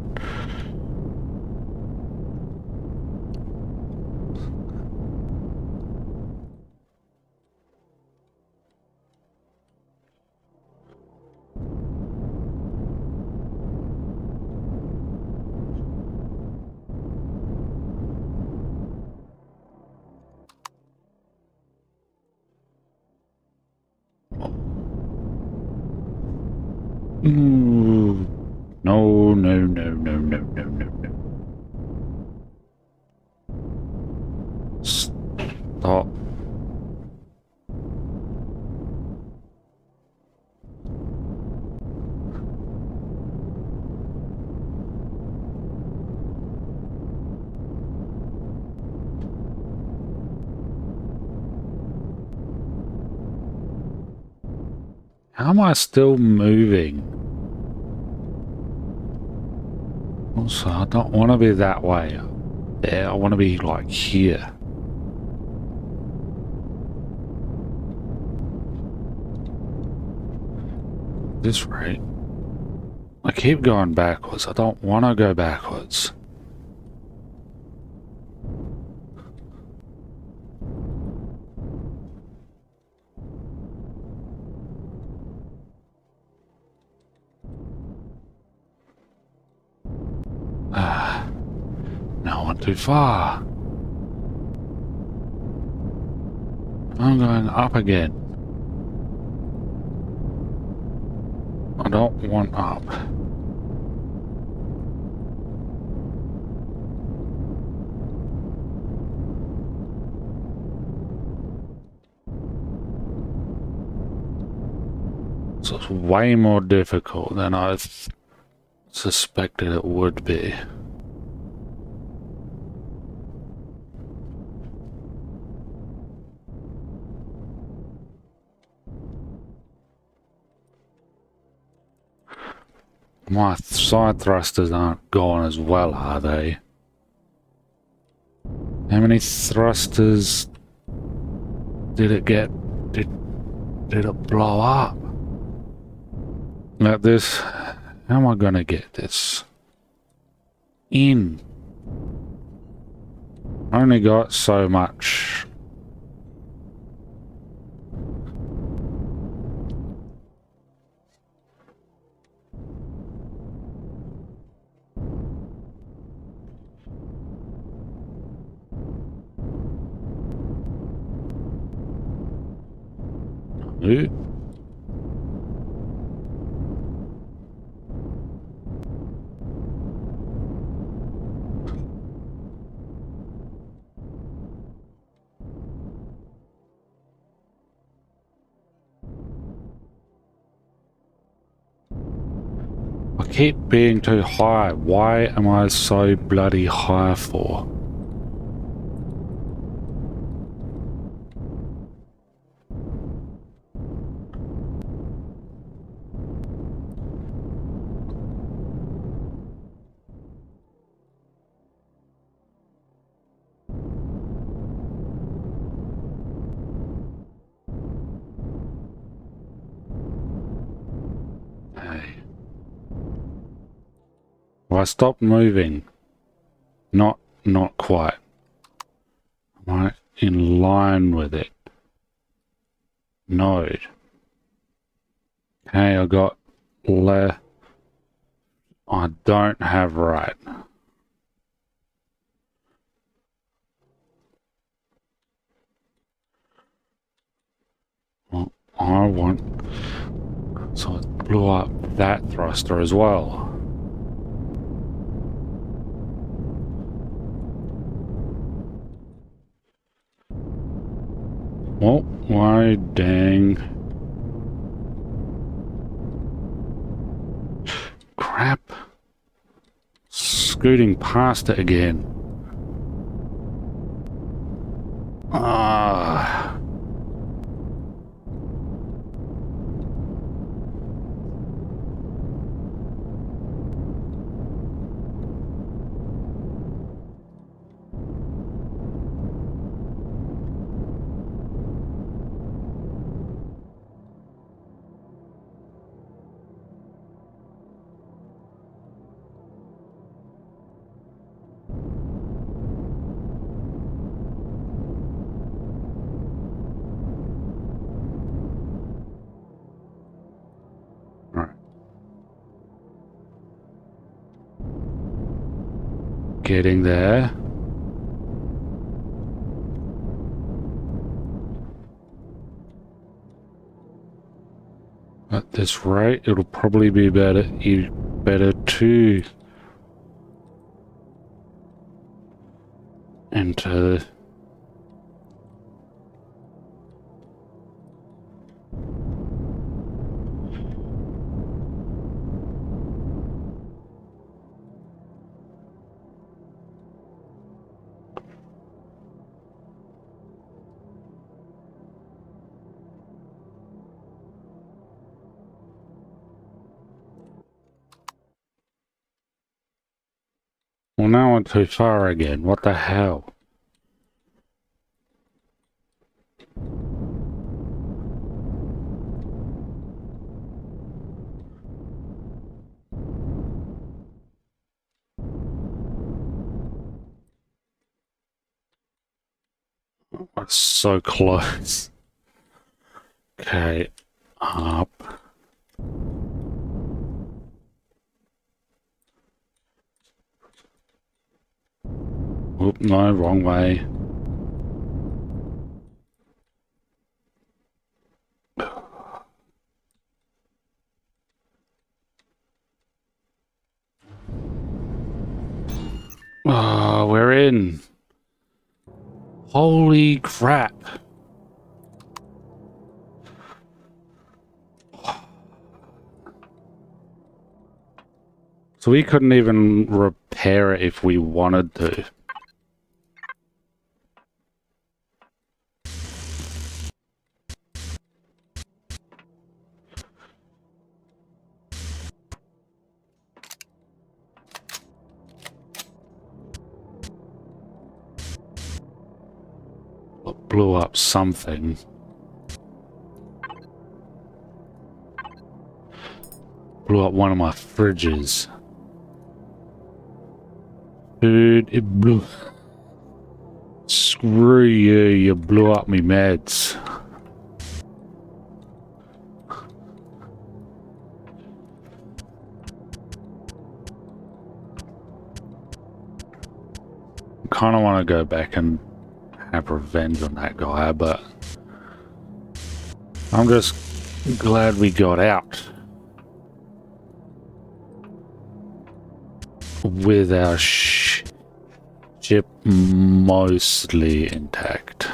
Ooh. No, no, no, no, no, no, no, no. Stop. How am I still moving? Also, I don't want to be that way. There, I want to be like here. This rate. I keep going backwards. I don't want to go backwards. No, I went too far. I'm going up again. I don't want up. So it's way more difficult than I suspected it would be. My side thrusters aren't going as well, are they? How many thrusters did it get? Did it blow up? Like this? How am I gonna get this in? I only got so much. Ooh. I keep being too high. Why am I so bloody high for? Okay. Well, I stopped moving. Not quite. Am I in line with it? Node. Okay, I got left. I don't have right. Well, I want... So it blew up that thruster as well. Well, why dang... Crap. Scooting past it again. Ah. Right. Getting there. At this rate, it'll probably be better to enter. Well, now I'm too far again. What the hell? That's so close. Okay, up. Oop, no, wrong way. Oh, we're in. Holy crap. So we couldn't even repair it if we wanted to. Blew up something. Blew up one of my fridges. Dude, it blew... Screw you, you blew up me meds. Kind of want to go back and have revenge on that guy, but I'm just glad we got out with our ship mostly intact.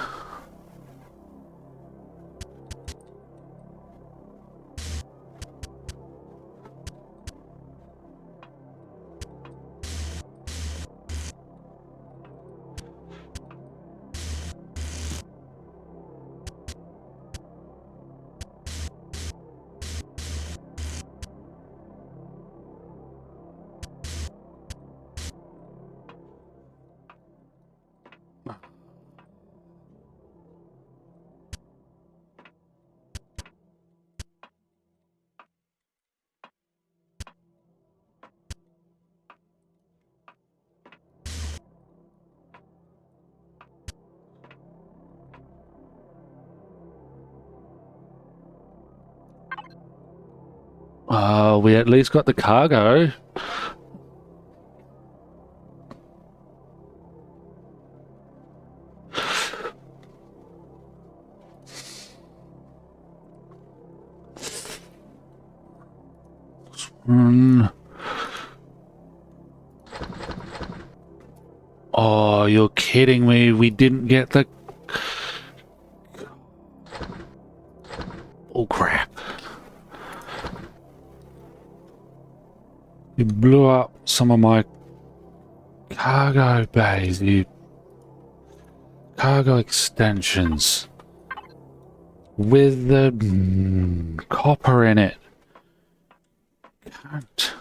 We at least got the cargo. Oh, you're kidding me. We didn't get the... Oh, crap. You blew up some of my cargo bays, you cargo extensions with the copper in it. Can't.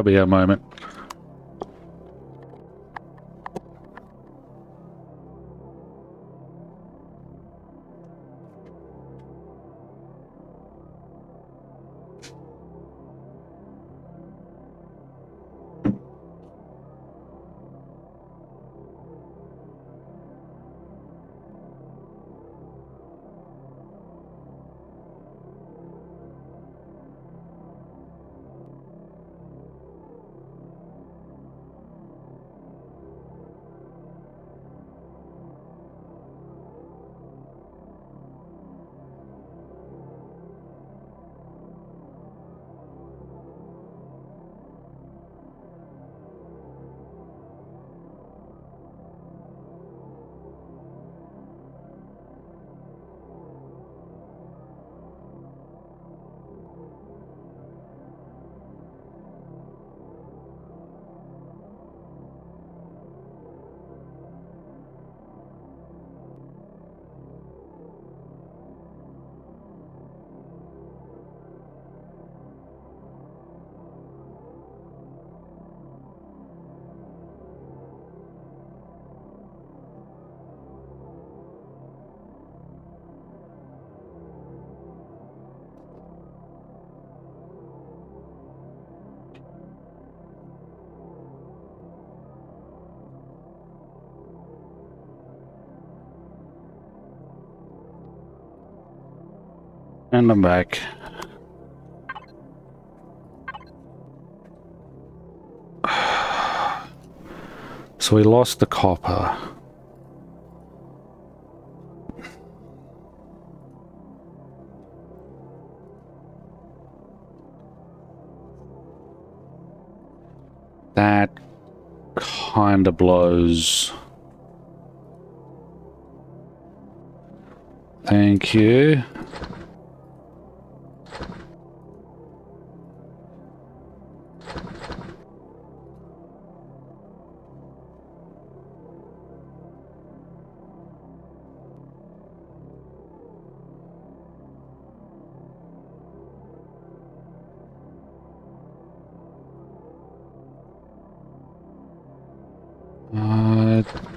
Be a moment. And I'm back. So we lost the copper. That kind of blows. Thank you.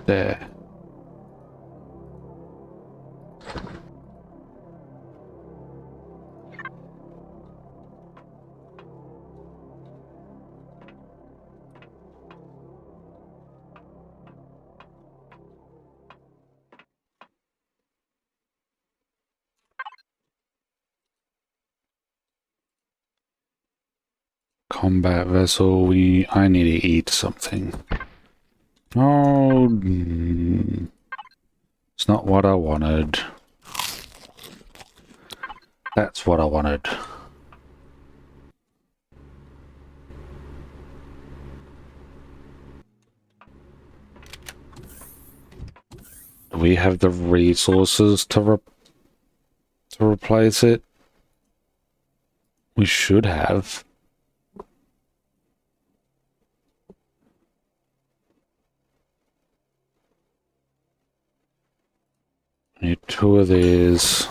There. Combat vessel, I need to eat something. Oh, it's not what I wanted. That's what I wanted. Do we have the resources to replace it? We should have. Need 2 of these.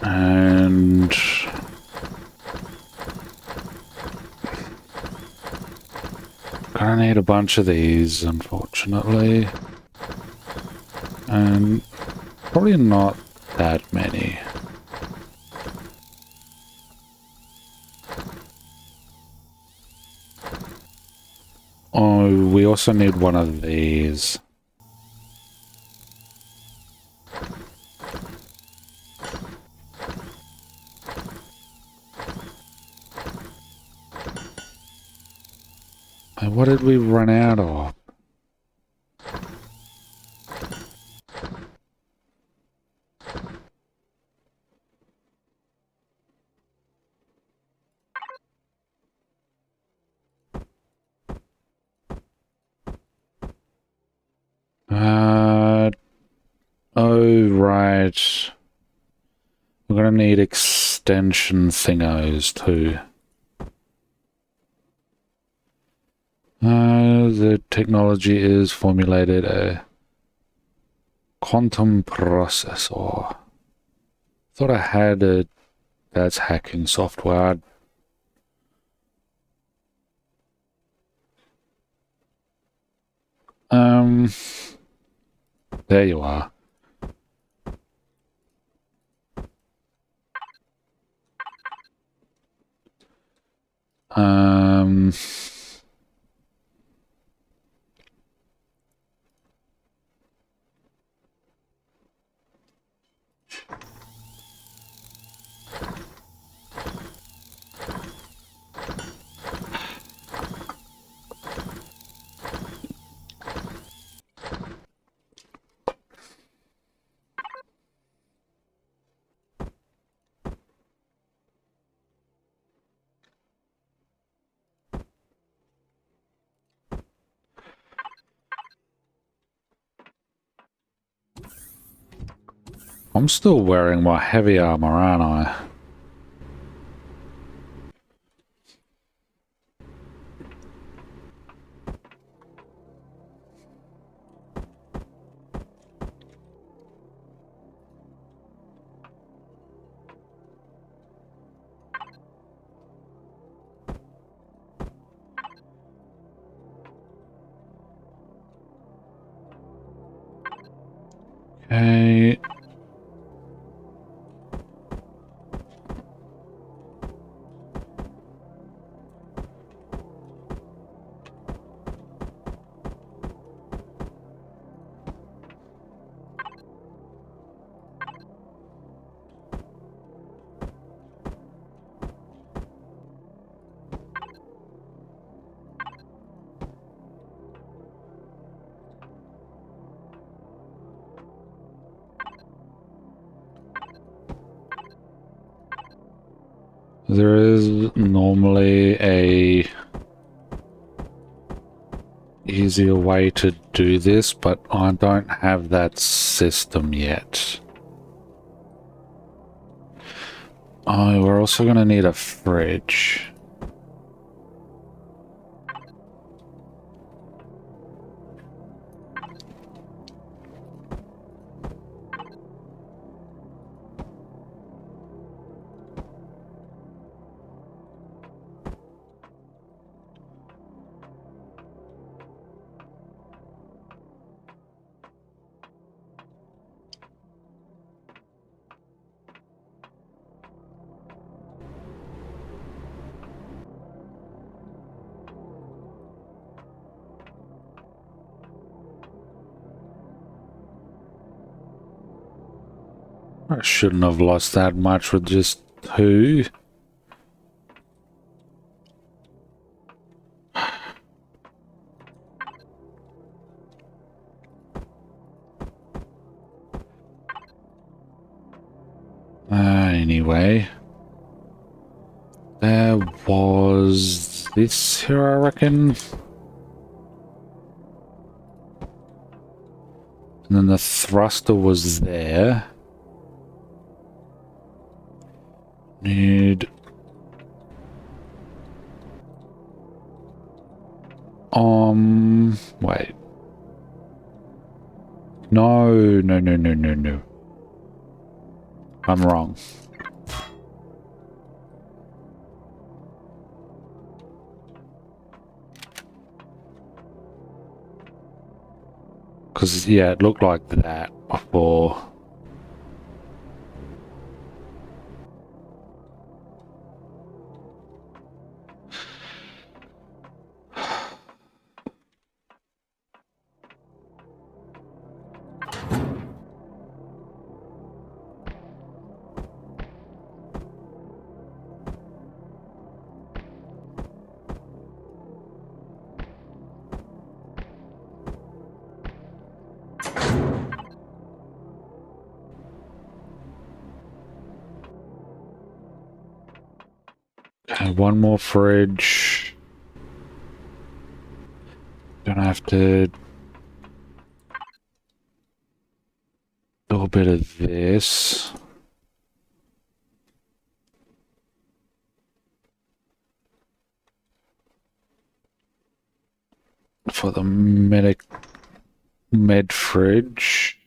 And gonna need a bunch of these, unfortunately. And probably not that many. Oh, we also need one of these. And what did we run out of? Oh, right. We're gonna need extension thingos too. The technology is formulated a quantum processor. Thought I had a... That's hacking software. There you are. Um... I'm still wearing my heavy armor, aren't I? Okay. There is normally a easier way to do this, but I don't have that system yet. Oh, we're also going to need a fridge. I shouldn't have lost that much with just two. Anyway. There was this here, I reckon. And then the thruster was there. Need... Wait. No, no, no, no, no, no. I'm wrong. Because, yeah, it looked like that before. Okay, one more fridge. Gonna have to do a bit of this. For the med fridge.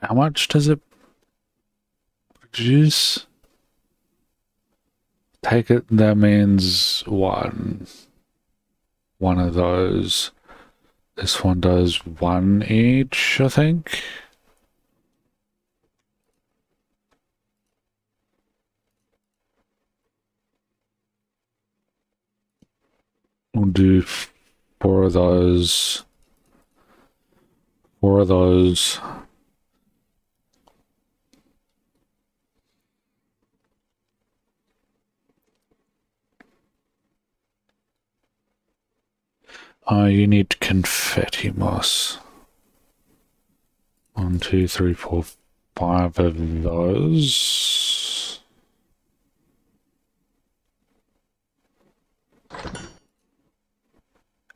How much does it produce? Take it, that means one of those. This one does one each, I think. We'll do four of those. Four of those. You need confetti moss. 1, 2, 3, 4, 5 of those.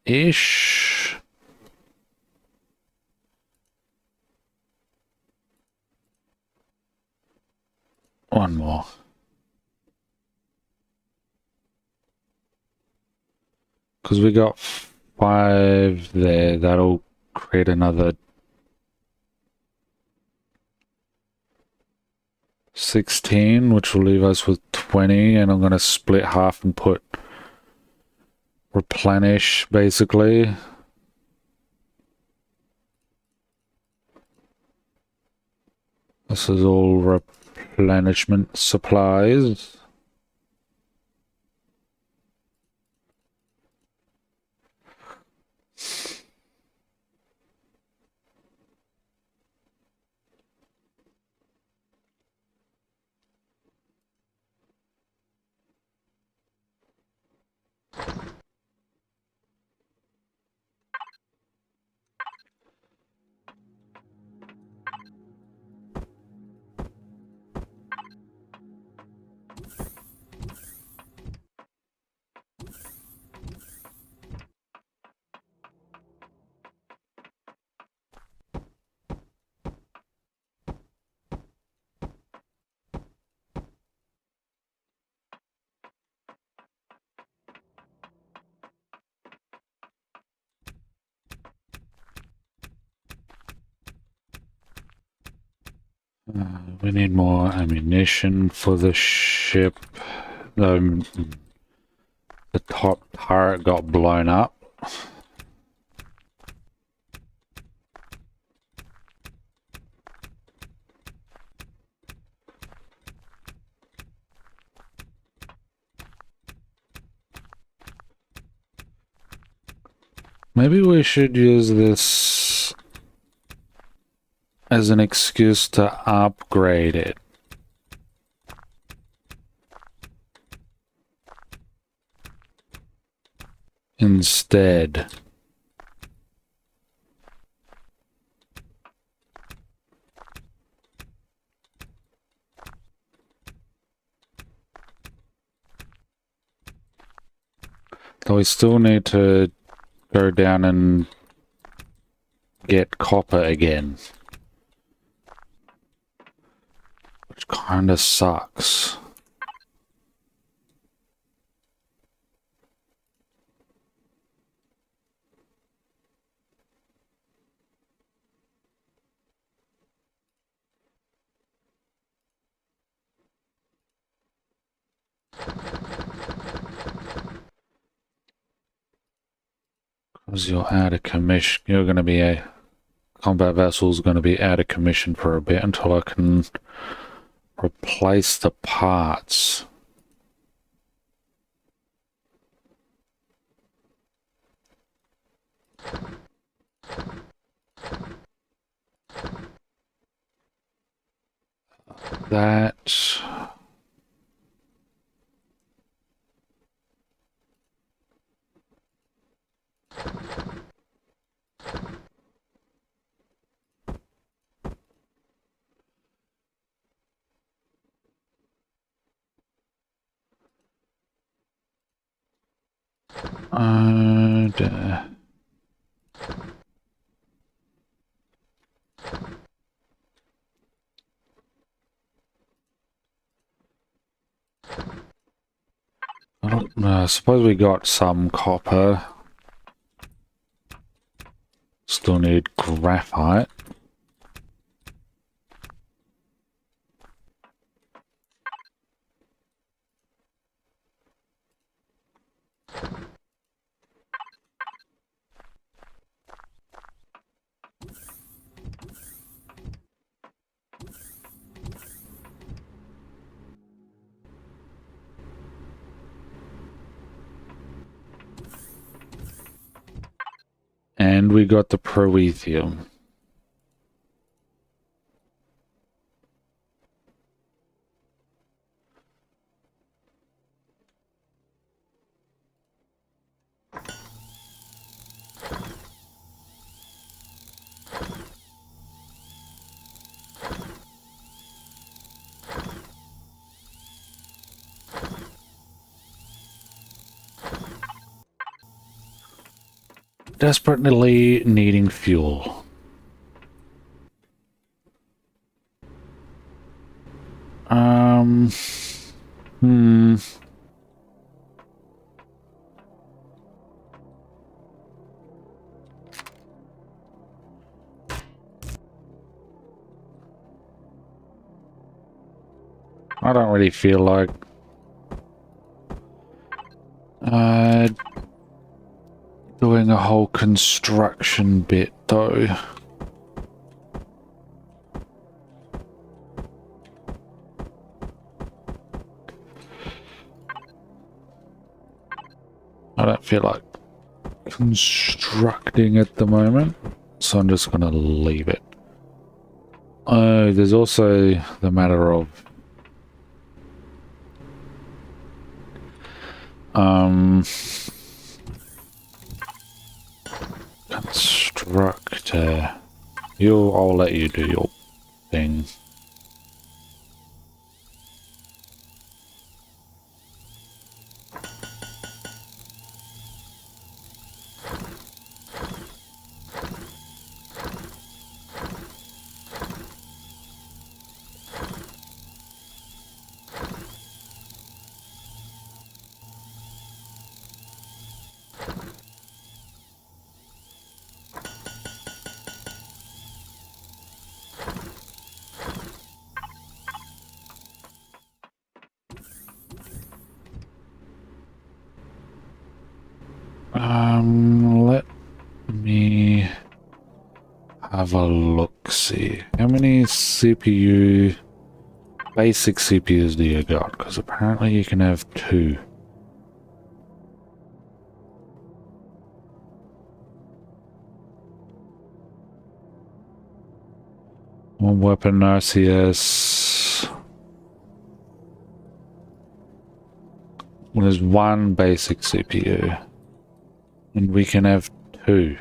Ish. One more. Because we got 5 there, that'll create another 16, which will leave us with 20, and I'm going to split half and put replenish, basically. This is all replenishment supplies. We need more ammunition for the ship. The top turret got blown up. Maybe we should use this as an excuse to upgrade it. Instead. Though we still need to go down and get copper again. Which kinda sucks. Because you're out of commission. You're going to be a combat vessel's going to be out of commission for a bit until I can replace the parts. That. I don't know. I suppose we got some copper. Still need graphite. And we got the proethium. Desperately needing fuel. Hmm. I don't really feel like doing a whole construction bit though. I don't feel like constructing at the moment, so I'm just gonna leave it. Oh, there's also the matter of constructor. I'll let you do your thing. Let me have a look, see. How many basic CPUs do you got? Because apparently you can have 2. One weapon RCS. Well, there's 1 basic CPU. And we can have 2.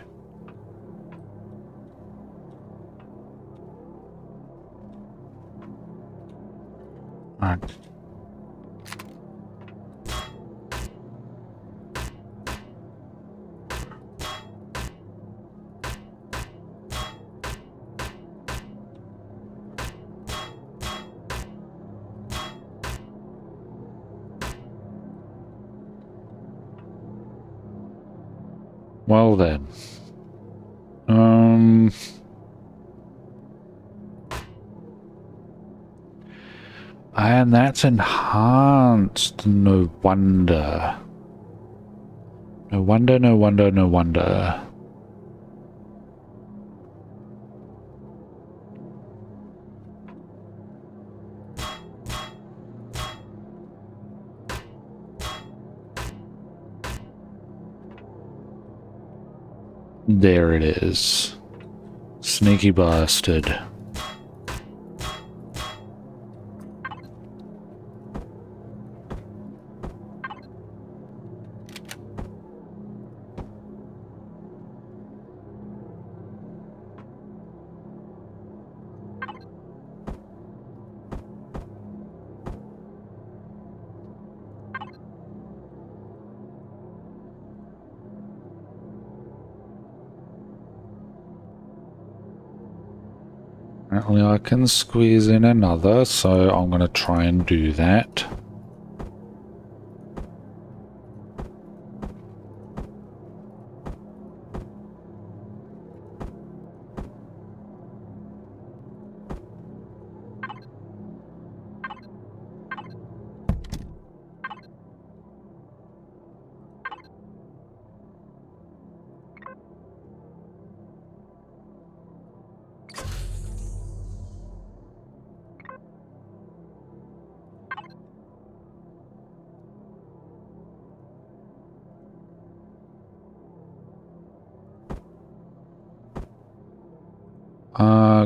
Right. Well then. And that's enhanced. No wonder. No wonder, no wonder, no wonder. There it is. Sneaky bastard. Apparently I can squeeze in another, so I'm going to try and do that.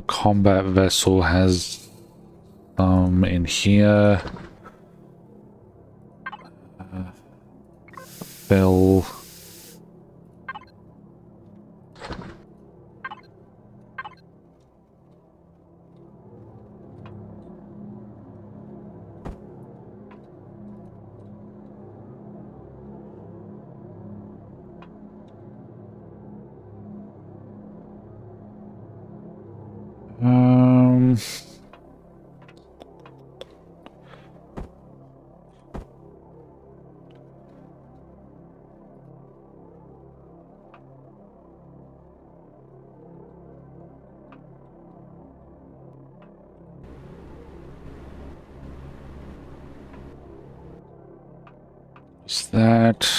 Combat vessel has some in here. Fill. Is that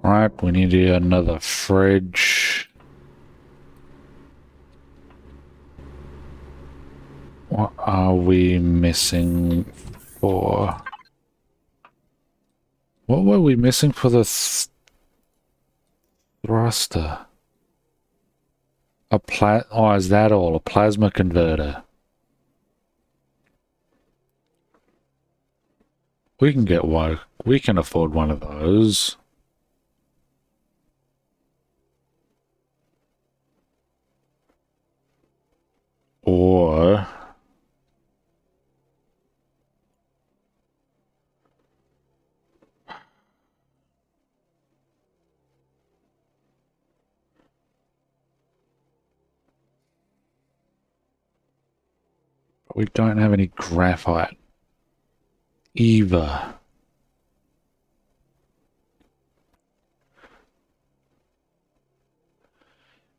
right? We need another fridge. What are we missing for? What were we missing for the thruster? Oh, is that all? A plasma converter. We can get one. We can afford one of those. Or we don't have any graphite either.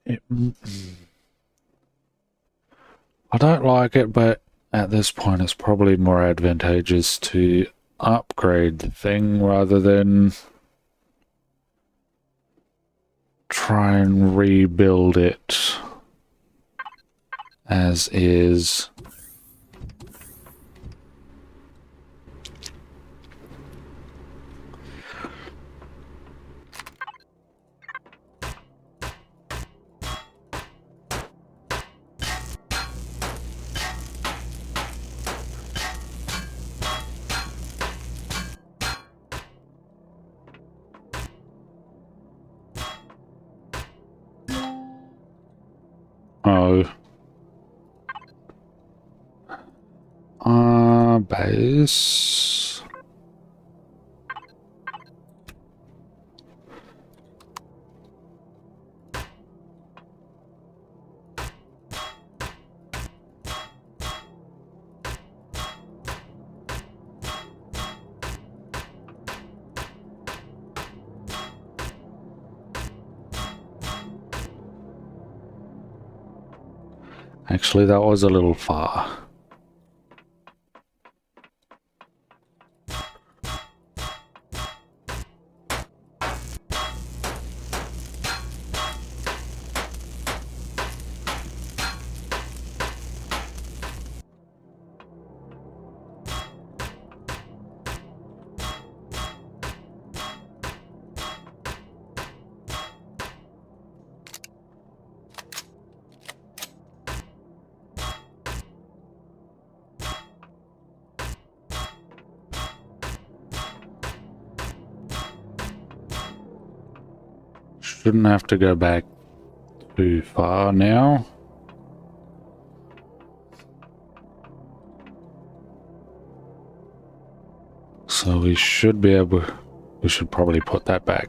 I don't like it, but at this point it's probably more advantageous to upgrade the thing rather than try and rebuild it as is. Oh. Base. Actually, that was a little far. Shouldn't have to go back too far now. So we should be able... We should probably put that back.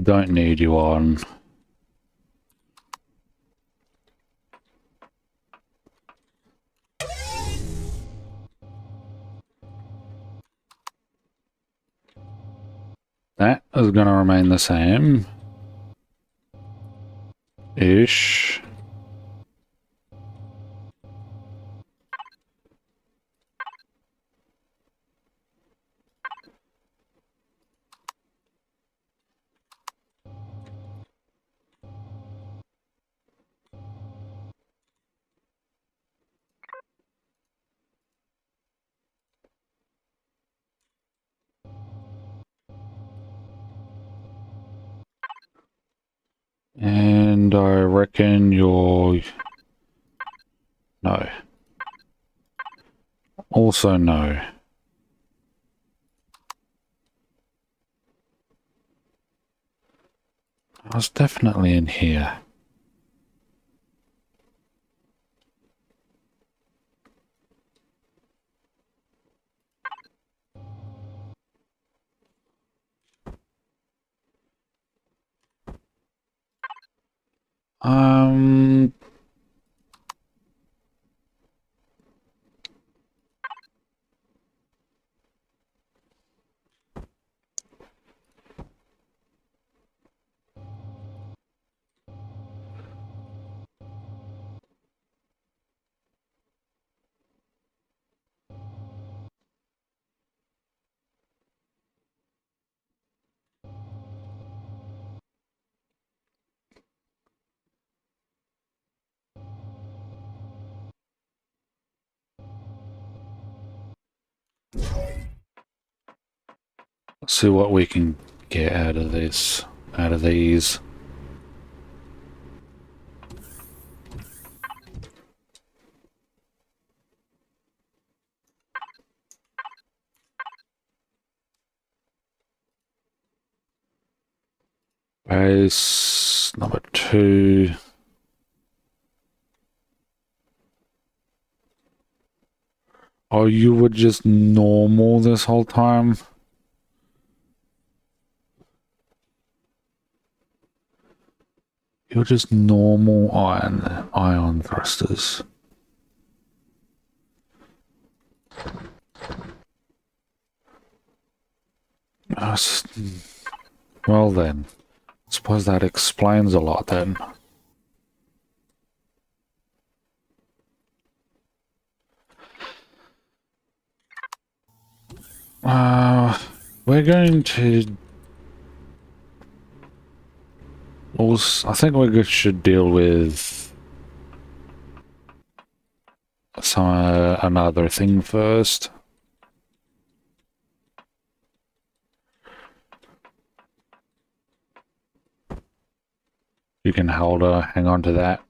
Don't need you on. That is going to remain the same. Ish. And I reckon you're... No. Also no. I was definitely in here. Um... Let's see what we can get out of this, out of these. Base number 2. Oh, you were just normal this whole time? You're just normal ion thrusters. Well then, I suppose that explains a lot then. We're going to... Also, I think we should deal with some another thing first. You can hang on to that.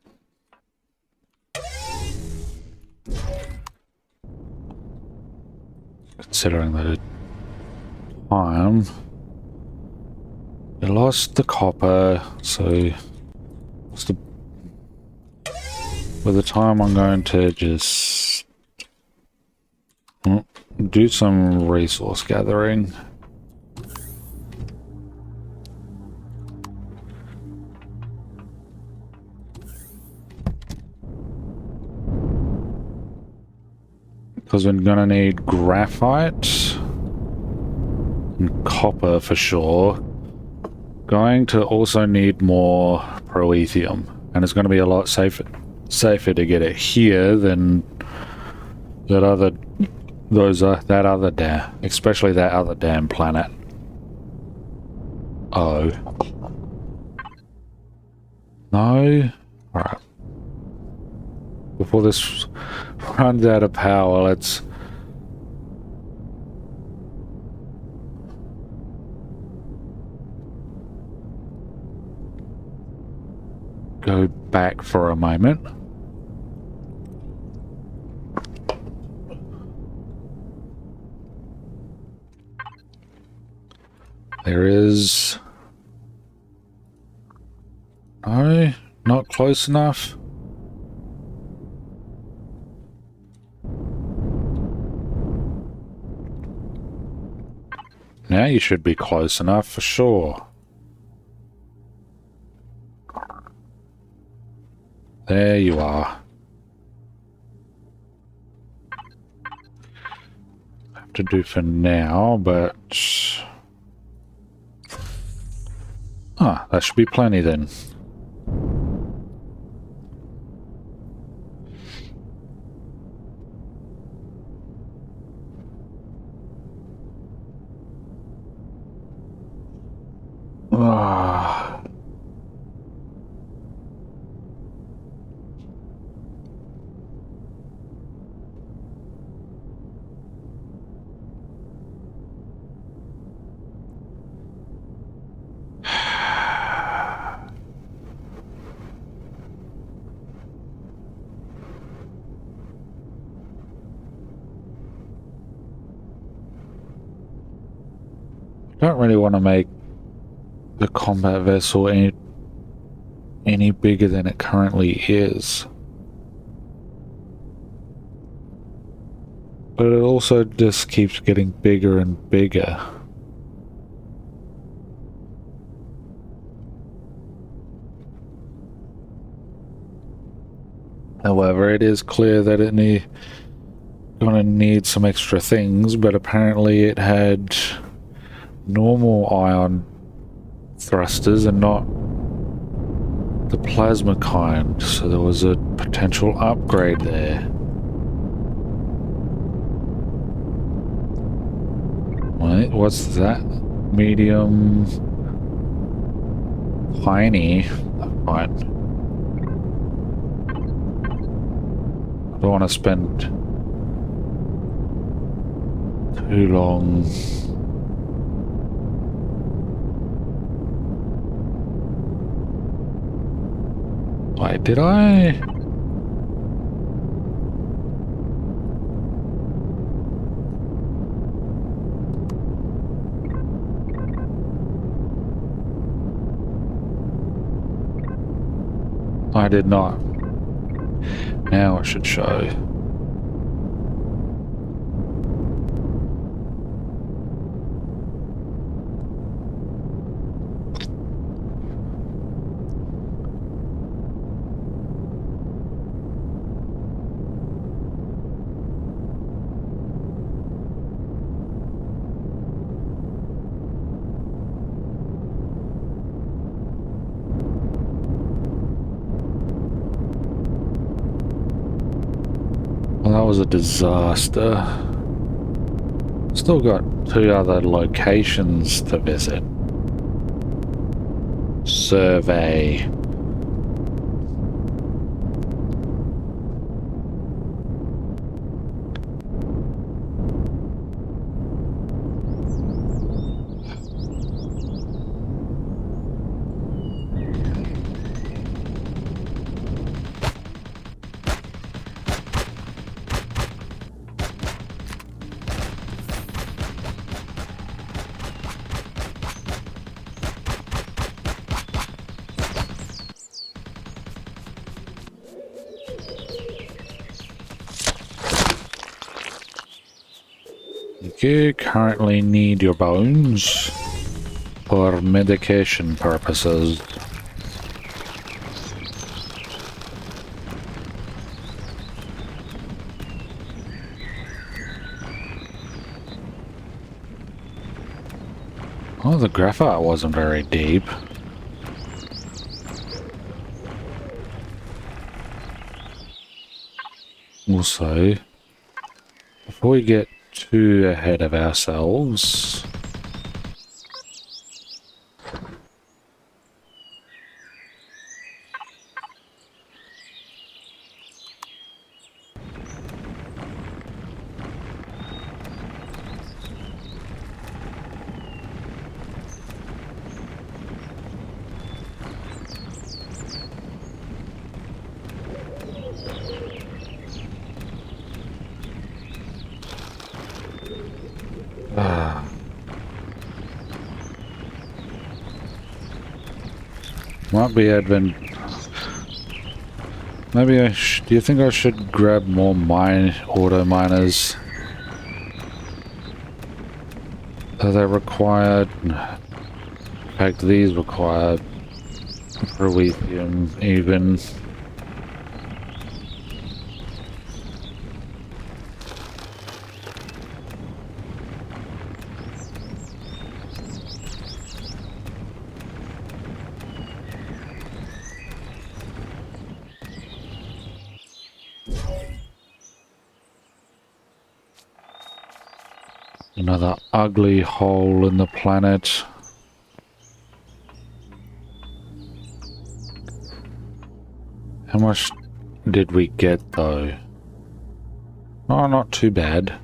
Considering the time, you lost the copper, so by the time I'm going to just do some resource gathering. Because we're gonna need graphite and copper for sure. Going to also need more proethium, and it's going to be a lot safer to get it here than that other dam, especially that other damn planet. Oh no! All right. Before this runs out of power, let's go back for a moment. There is... No, not close enough. Now you should be close enough for sure. There you are. Have to do for now, but... Ah, that should be plenty then. Ah. Don't really want to make the combat vessel any bigger than it currently is. But it also just keeps getting bigger and bigger. However, it is clear that gonna need some extra things, but apparently it had normal ion thrusters and not the plasma kind, so there was a potential upgrade there. Wait, what's that? Medium... tiny. Right. I don't want to spend too long... Wait, did I? I did not. Now it should show. Well, that was a disaster. Still got 2 other locations to visit. Survey. You currently need your bones for medication purposes. Oh, the graphite wasn't very deep. Also, before we get too ahead of ourselves, might be advent. Maybe do you think I should grab more auto miners? Are they required? In fact, these require Proethium even. Another ugly hole in the planet. How much did we get though? Oh, not too bad.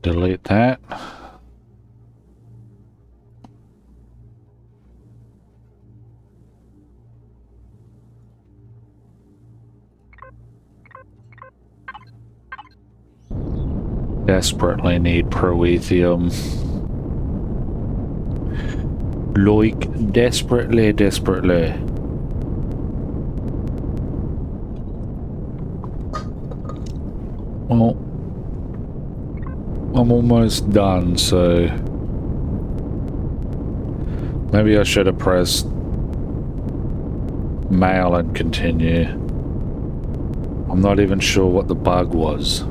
Delete that. Desperately need proethium. Like, desperately. Well, I'm almost done, so maybe I should have pressed mail and continue. I'm not even sure what the bug was.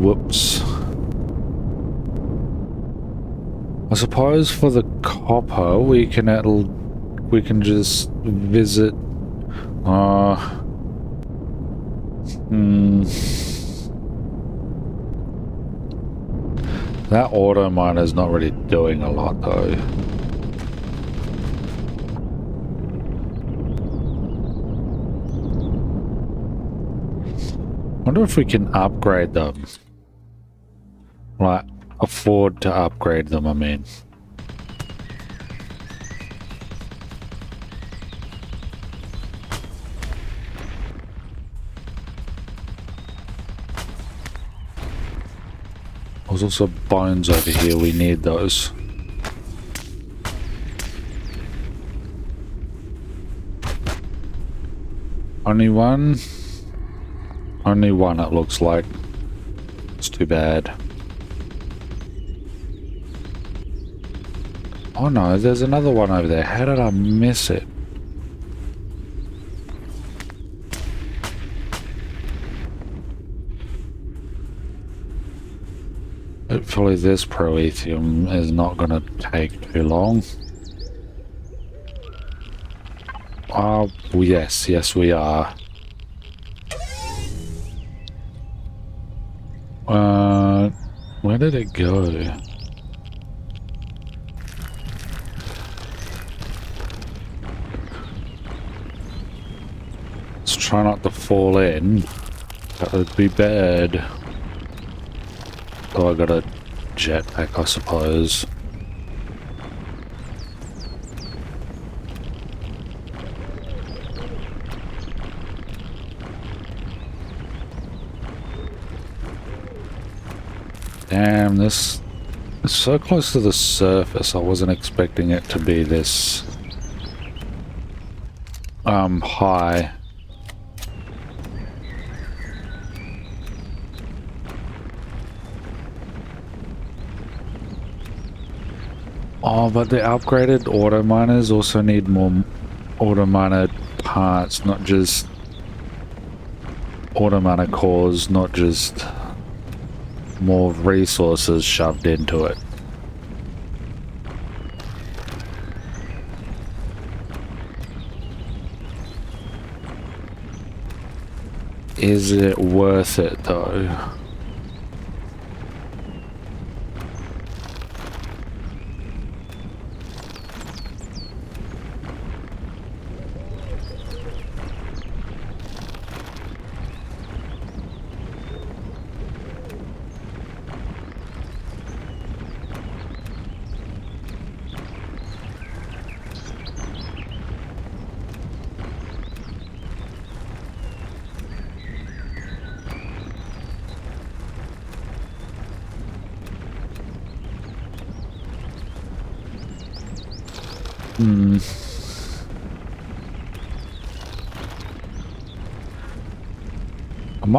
Whoops. I suppose for the copper we can just visit. That auto miner's not really doing a lot though. Wonder if we can upgrade them. Like, afford to upgrade them, I mean. There's also bones over here, we need those. Only one? Only one, it looks like. It's too bad. Oh no, there's another one over there. How did I miss it? Hopefully this proethium is not going to take too long. Oh, yes we are. Where did it go? Let's try not to fall in. That would be bad. Oh, I got a jetpack, I suppose. Damn, this is so close to the surface. I wasn't expecting it to be this high. Oh, but the upgraded auto miners also need more auto miner parts, not just auto miner cores, not just more resources shoved into it. Is it worth it though?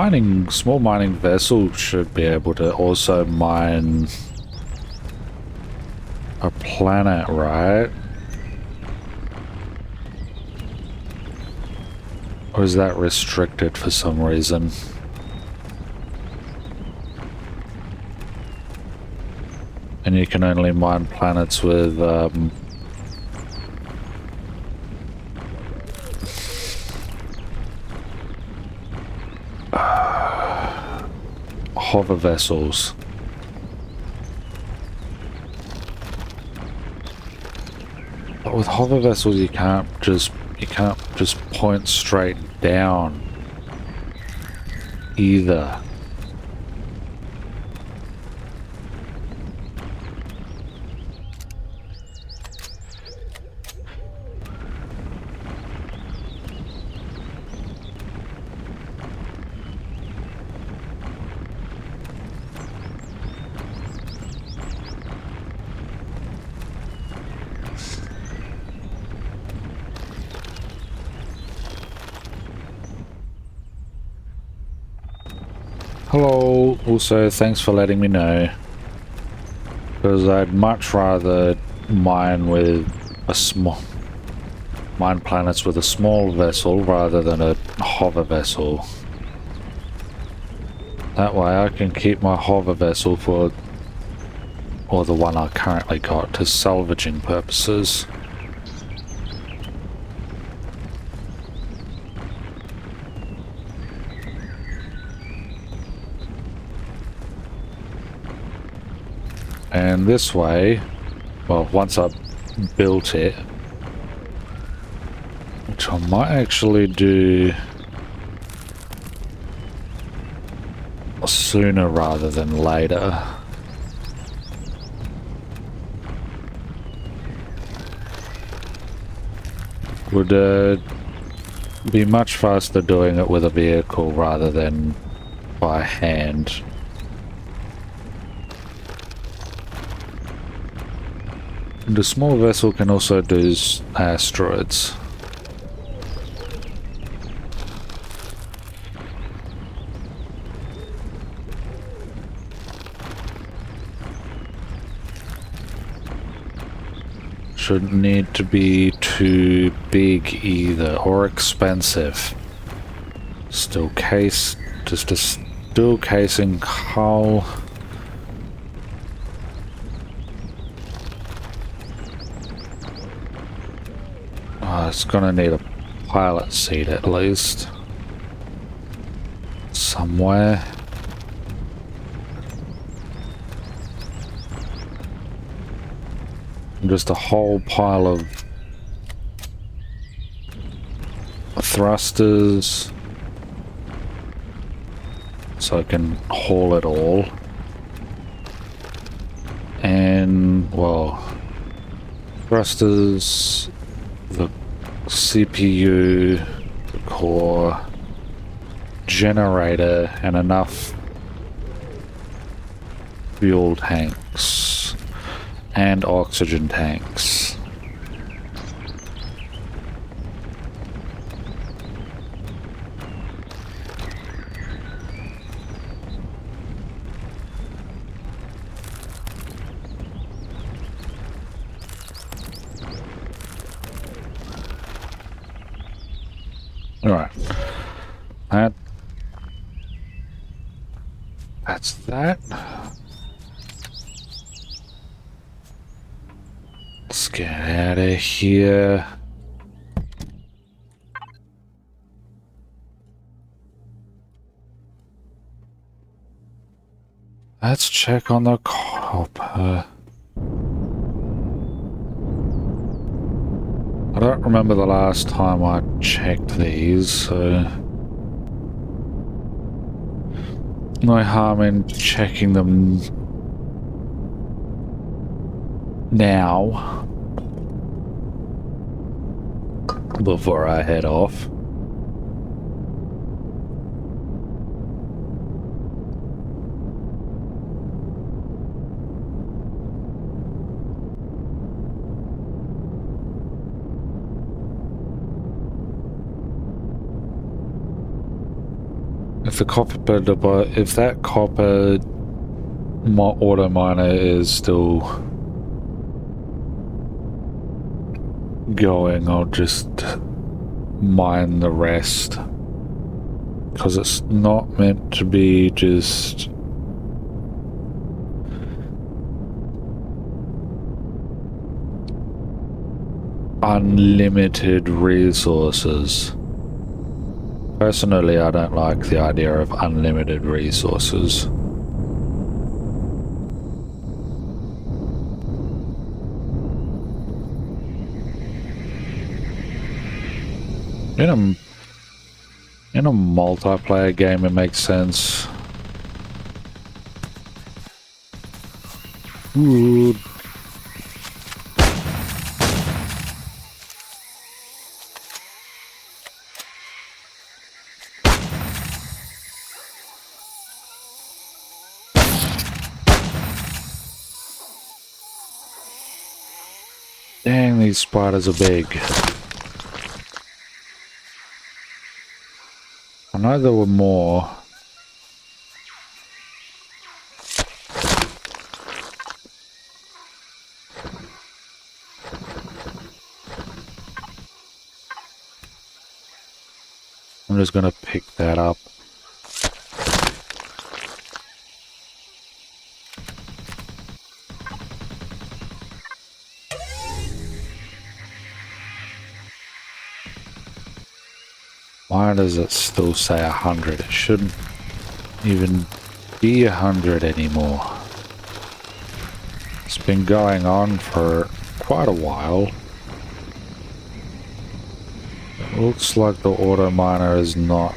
A small mining vessel should be able to also mine a planet, right? Or is that restricted for some reason? And you can only mine planets with hover vessels. But with hover vessels you can't just point straight down either. Hello, also thanks for letting me know, because I'd much rather mine planets with a small vessel rather than a hover vessel. That way I can keep my hover vessel or the one I currently got, to salvaging purposes. And this way, well, once I've built it, which I might actually do sooner rather than later. Would be much faster doing it with a vehicle rather than by hand. The small vessel can also do asteroids. Shouldn't need to be too big either, or expensive. Just a steel casing hull. It's gonna need a pilot seat at least. Somewhere. Just a whole pile of thrusters. So I can haul it all. And, well, thrusters, the CPU, the core, generator, and enough fuel tanks and oxygen tanks. Alright. That's that. Let's get out of here. Let's check on the copper. I don't remember the last time I checked these, so no harm in checking them now before I head off. If that copper auto miner is still going, I'll just mine the rest, because it's not meant to be just unlimited resources. Personally, I don't like the idea of unlimited resources. In a multiplayer game, it makes sense. Ooh. Dang, these spiders are big. I know there were more. I'm just gonna pick that up. Why does it still say 100? It shouldn't even be 100 anymore. It's been going on for quite a while. It looks like the auto miner is not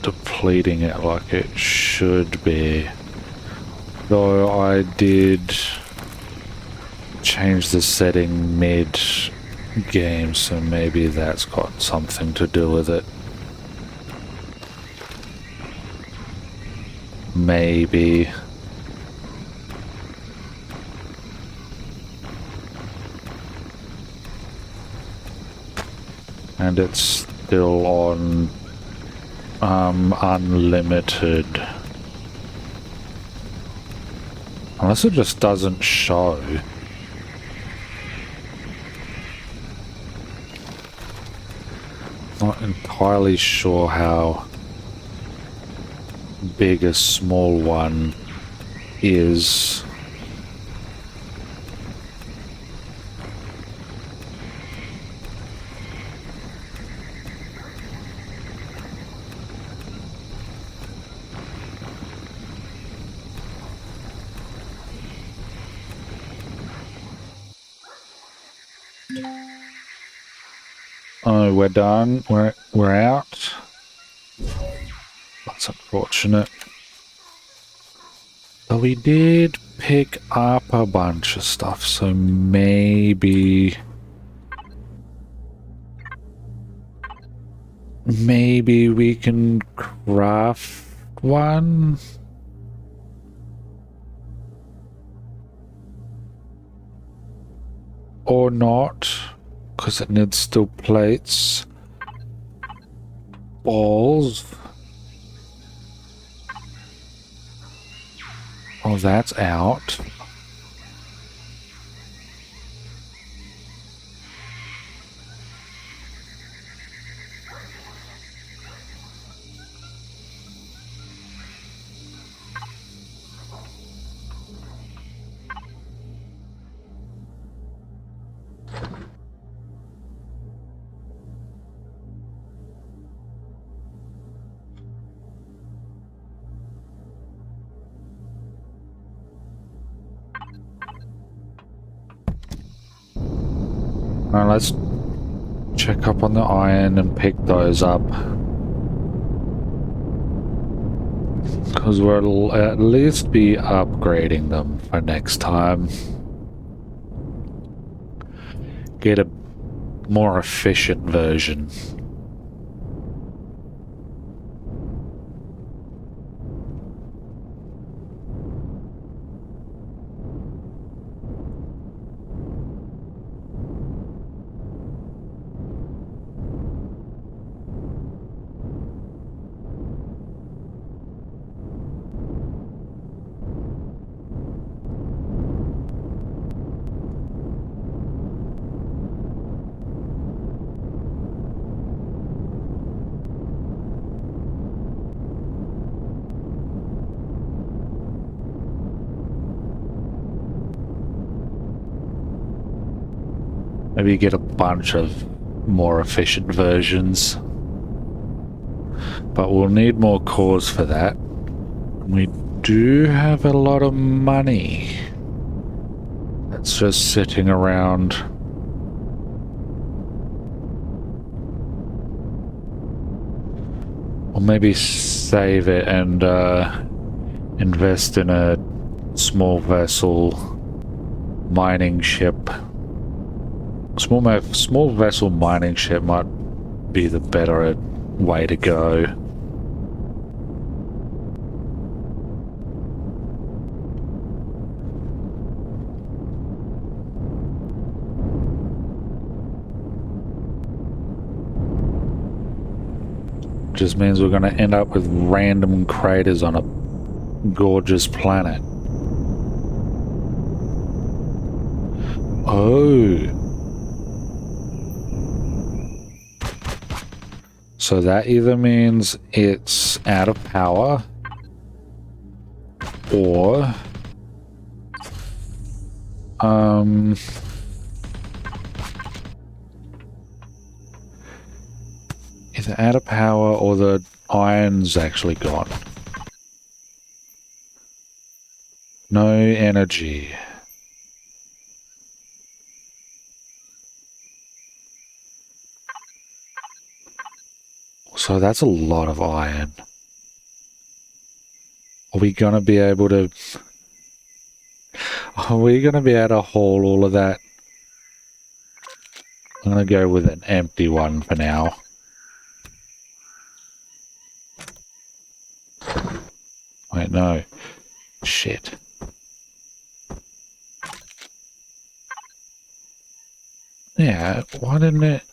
depleting it like it should be. Though I did change the setting mid-game, so maybe that's got something to do with it. Maybe. And it's still on unlimited. Unless it just doesn't show. Not entirely sure how big a small one is. Oh, we're done. We're out. That's unfortunate. So we did pick up a bunch of stuff, so maybe we can craft one. Or not, because it needs steel plates. Balls. Oh, that's out. Now let's check up on the iron and pick those up. Because we'll at least be upgrading them for next time. Get a more efficient version. Maybe get a bunch of more efficient versions. But we'll need more cores for that. We do have a lot of money that's just sitting around. Or maybe save it and invest in a small vessel mining ship. Small vessel mining ship might be the better way to go. Just means we're going to end up with random craters on a gorgeous planet. Oh. So that either means it's out of power or either out of power or the iron's actually gone. No energy. So that's a lot of iron. Are we gonna be able to... Are we gonna be able to haul all of that? I'm gonna go with an empty one for now. Wait, no. Shit. Yeah, why didn't it...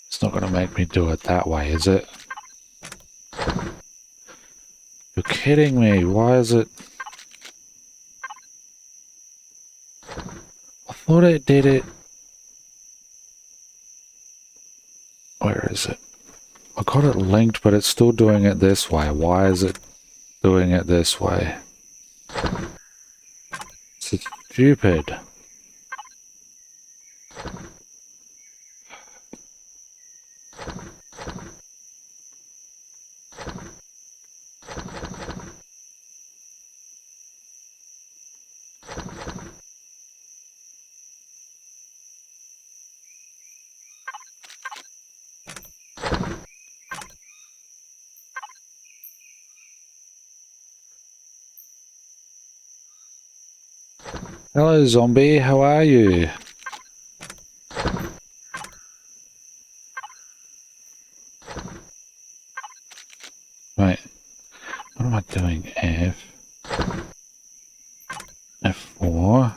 It's not gonna make me do it that way, is it? You're kidding me. Why is it... I thought it did it... Where is it? I got it linked, but it's still doing it this way. Why is it doing it this way? It's stupid. Hello, zombie. How are you? Right. What am I doing? F4.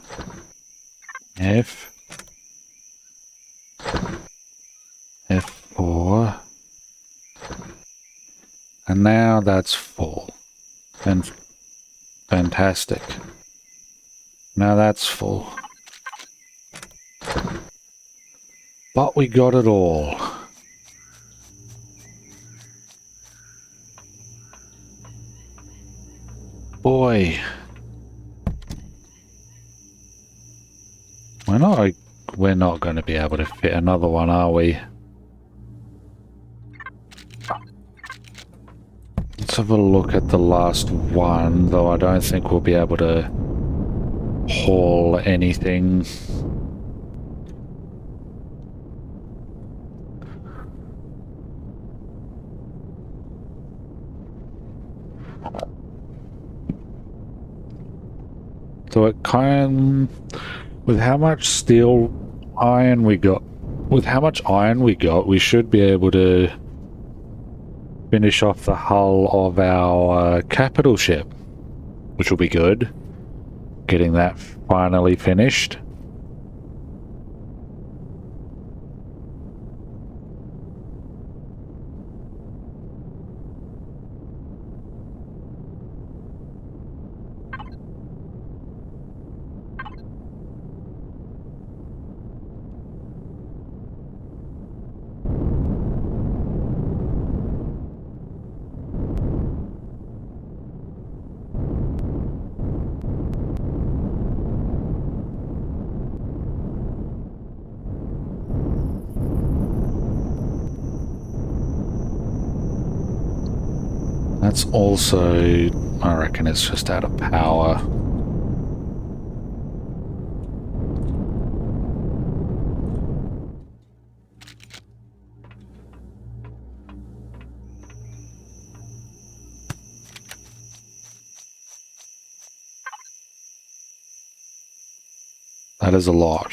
F4. And now that's full. And fantastic. Now that's full. But we got it all. Boy. We're not going to be able to fit another one, are we? Let's have a look at the last one, though I don't think we'll be able to haul anything. So it with how much iron we got, we should be able to finish off the hull of our capital ship, which will be good. Getting that finally finished. It's also, I reckon it's just out of power. That is a lot.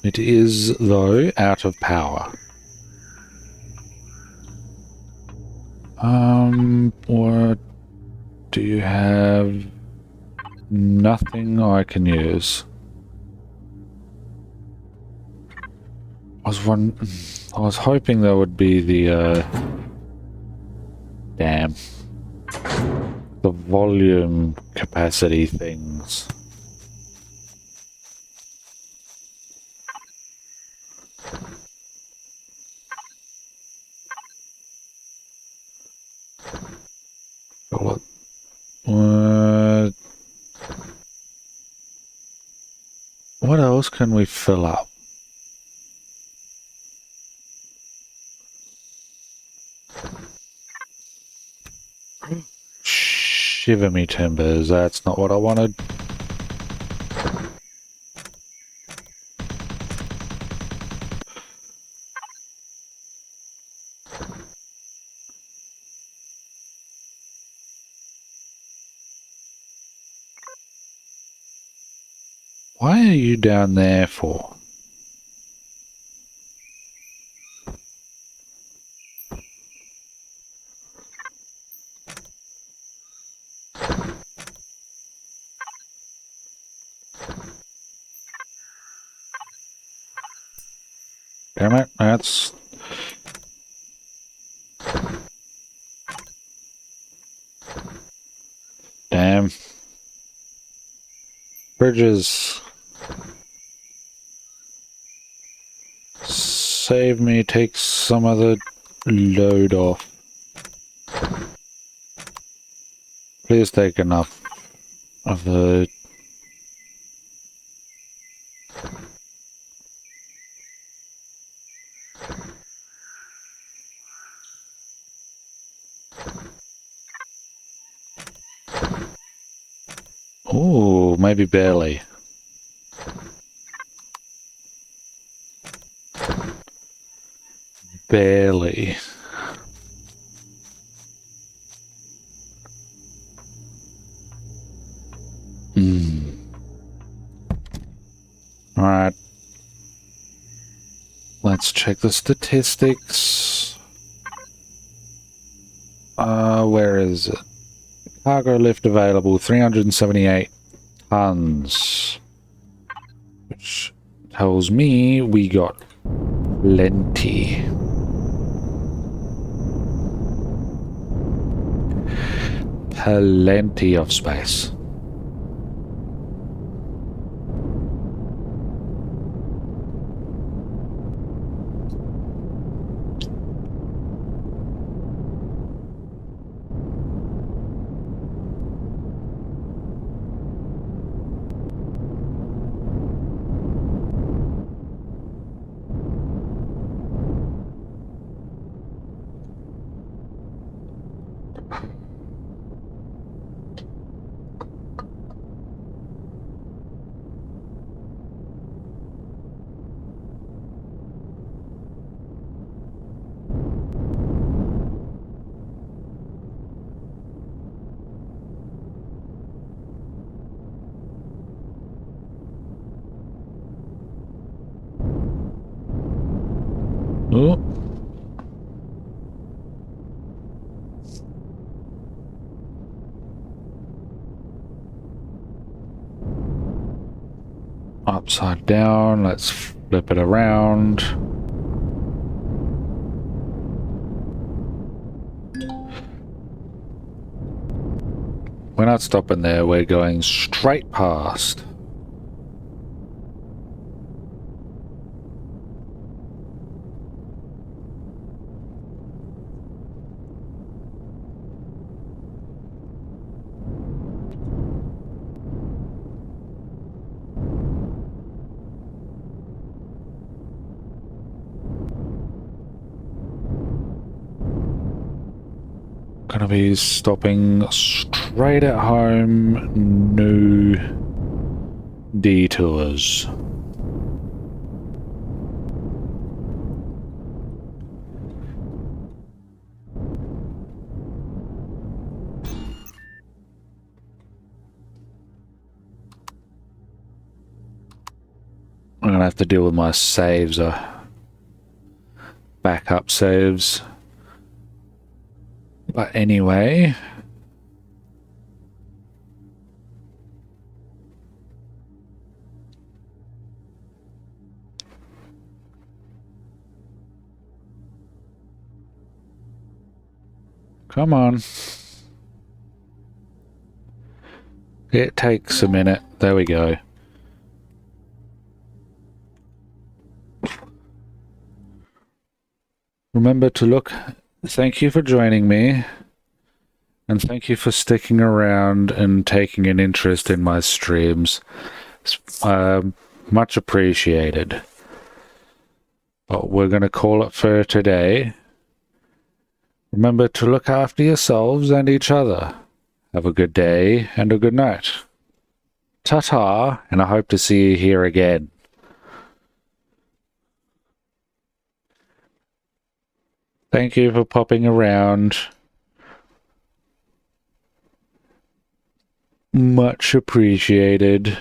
It is, though, out of power. What do you have? Nothing I can use. I was hoping there would be the, damn. The volume capacity things. What? What else can we fill up? Shiver me timbers, that's not what I wanted. Why are you down there for? Damn it, that's... Damn. Bridges. Save me, take some of the load off. Please take enough of the... Ooh, maybe barely. Barely. Alright. Let's check the statistics. Where is it? Cargo lift available, 378 tons. Which tells me we got plenty. Plenty of space. Oh. Upside down, let's flip it around. We're not stopping there, we're going straight past. He's stopping straight at home. No detours. I'm gonna have to deal with my saves, backup saves. But anyway, come on. It takes a minute. There we go. Remember to look. Thank you for joining me. And thank you for sticking around and taking an interest in my streams. It's, much appreciated. But we're going to call it for today. Remember to look after yourselves and each other. Have a good day and a good night. Ta-ta, and I hope to see you here again. Thank you for popping around. Much appreciated.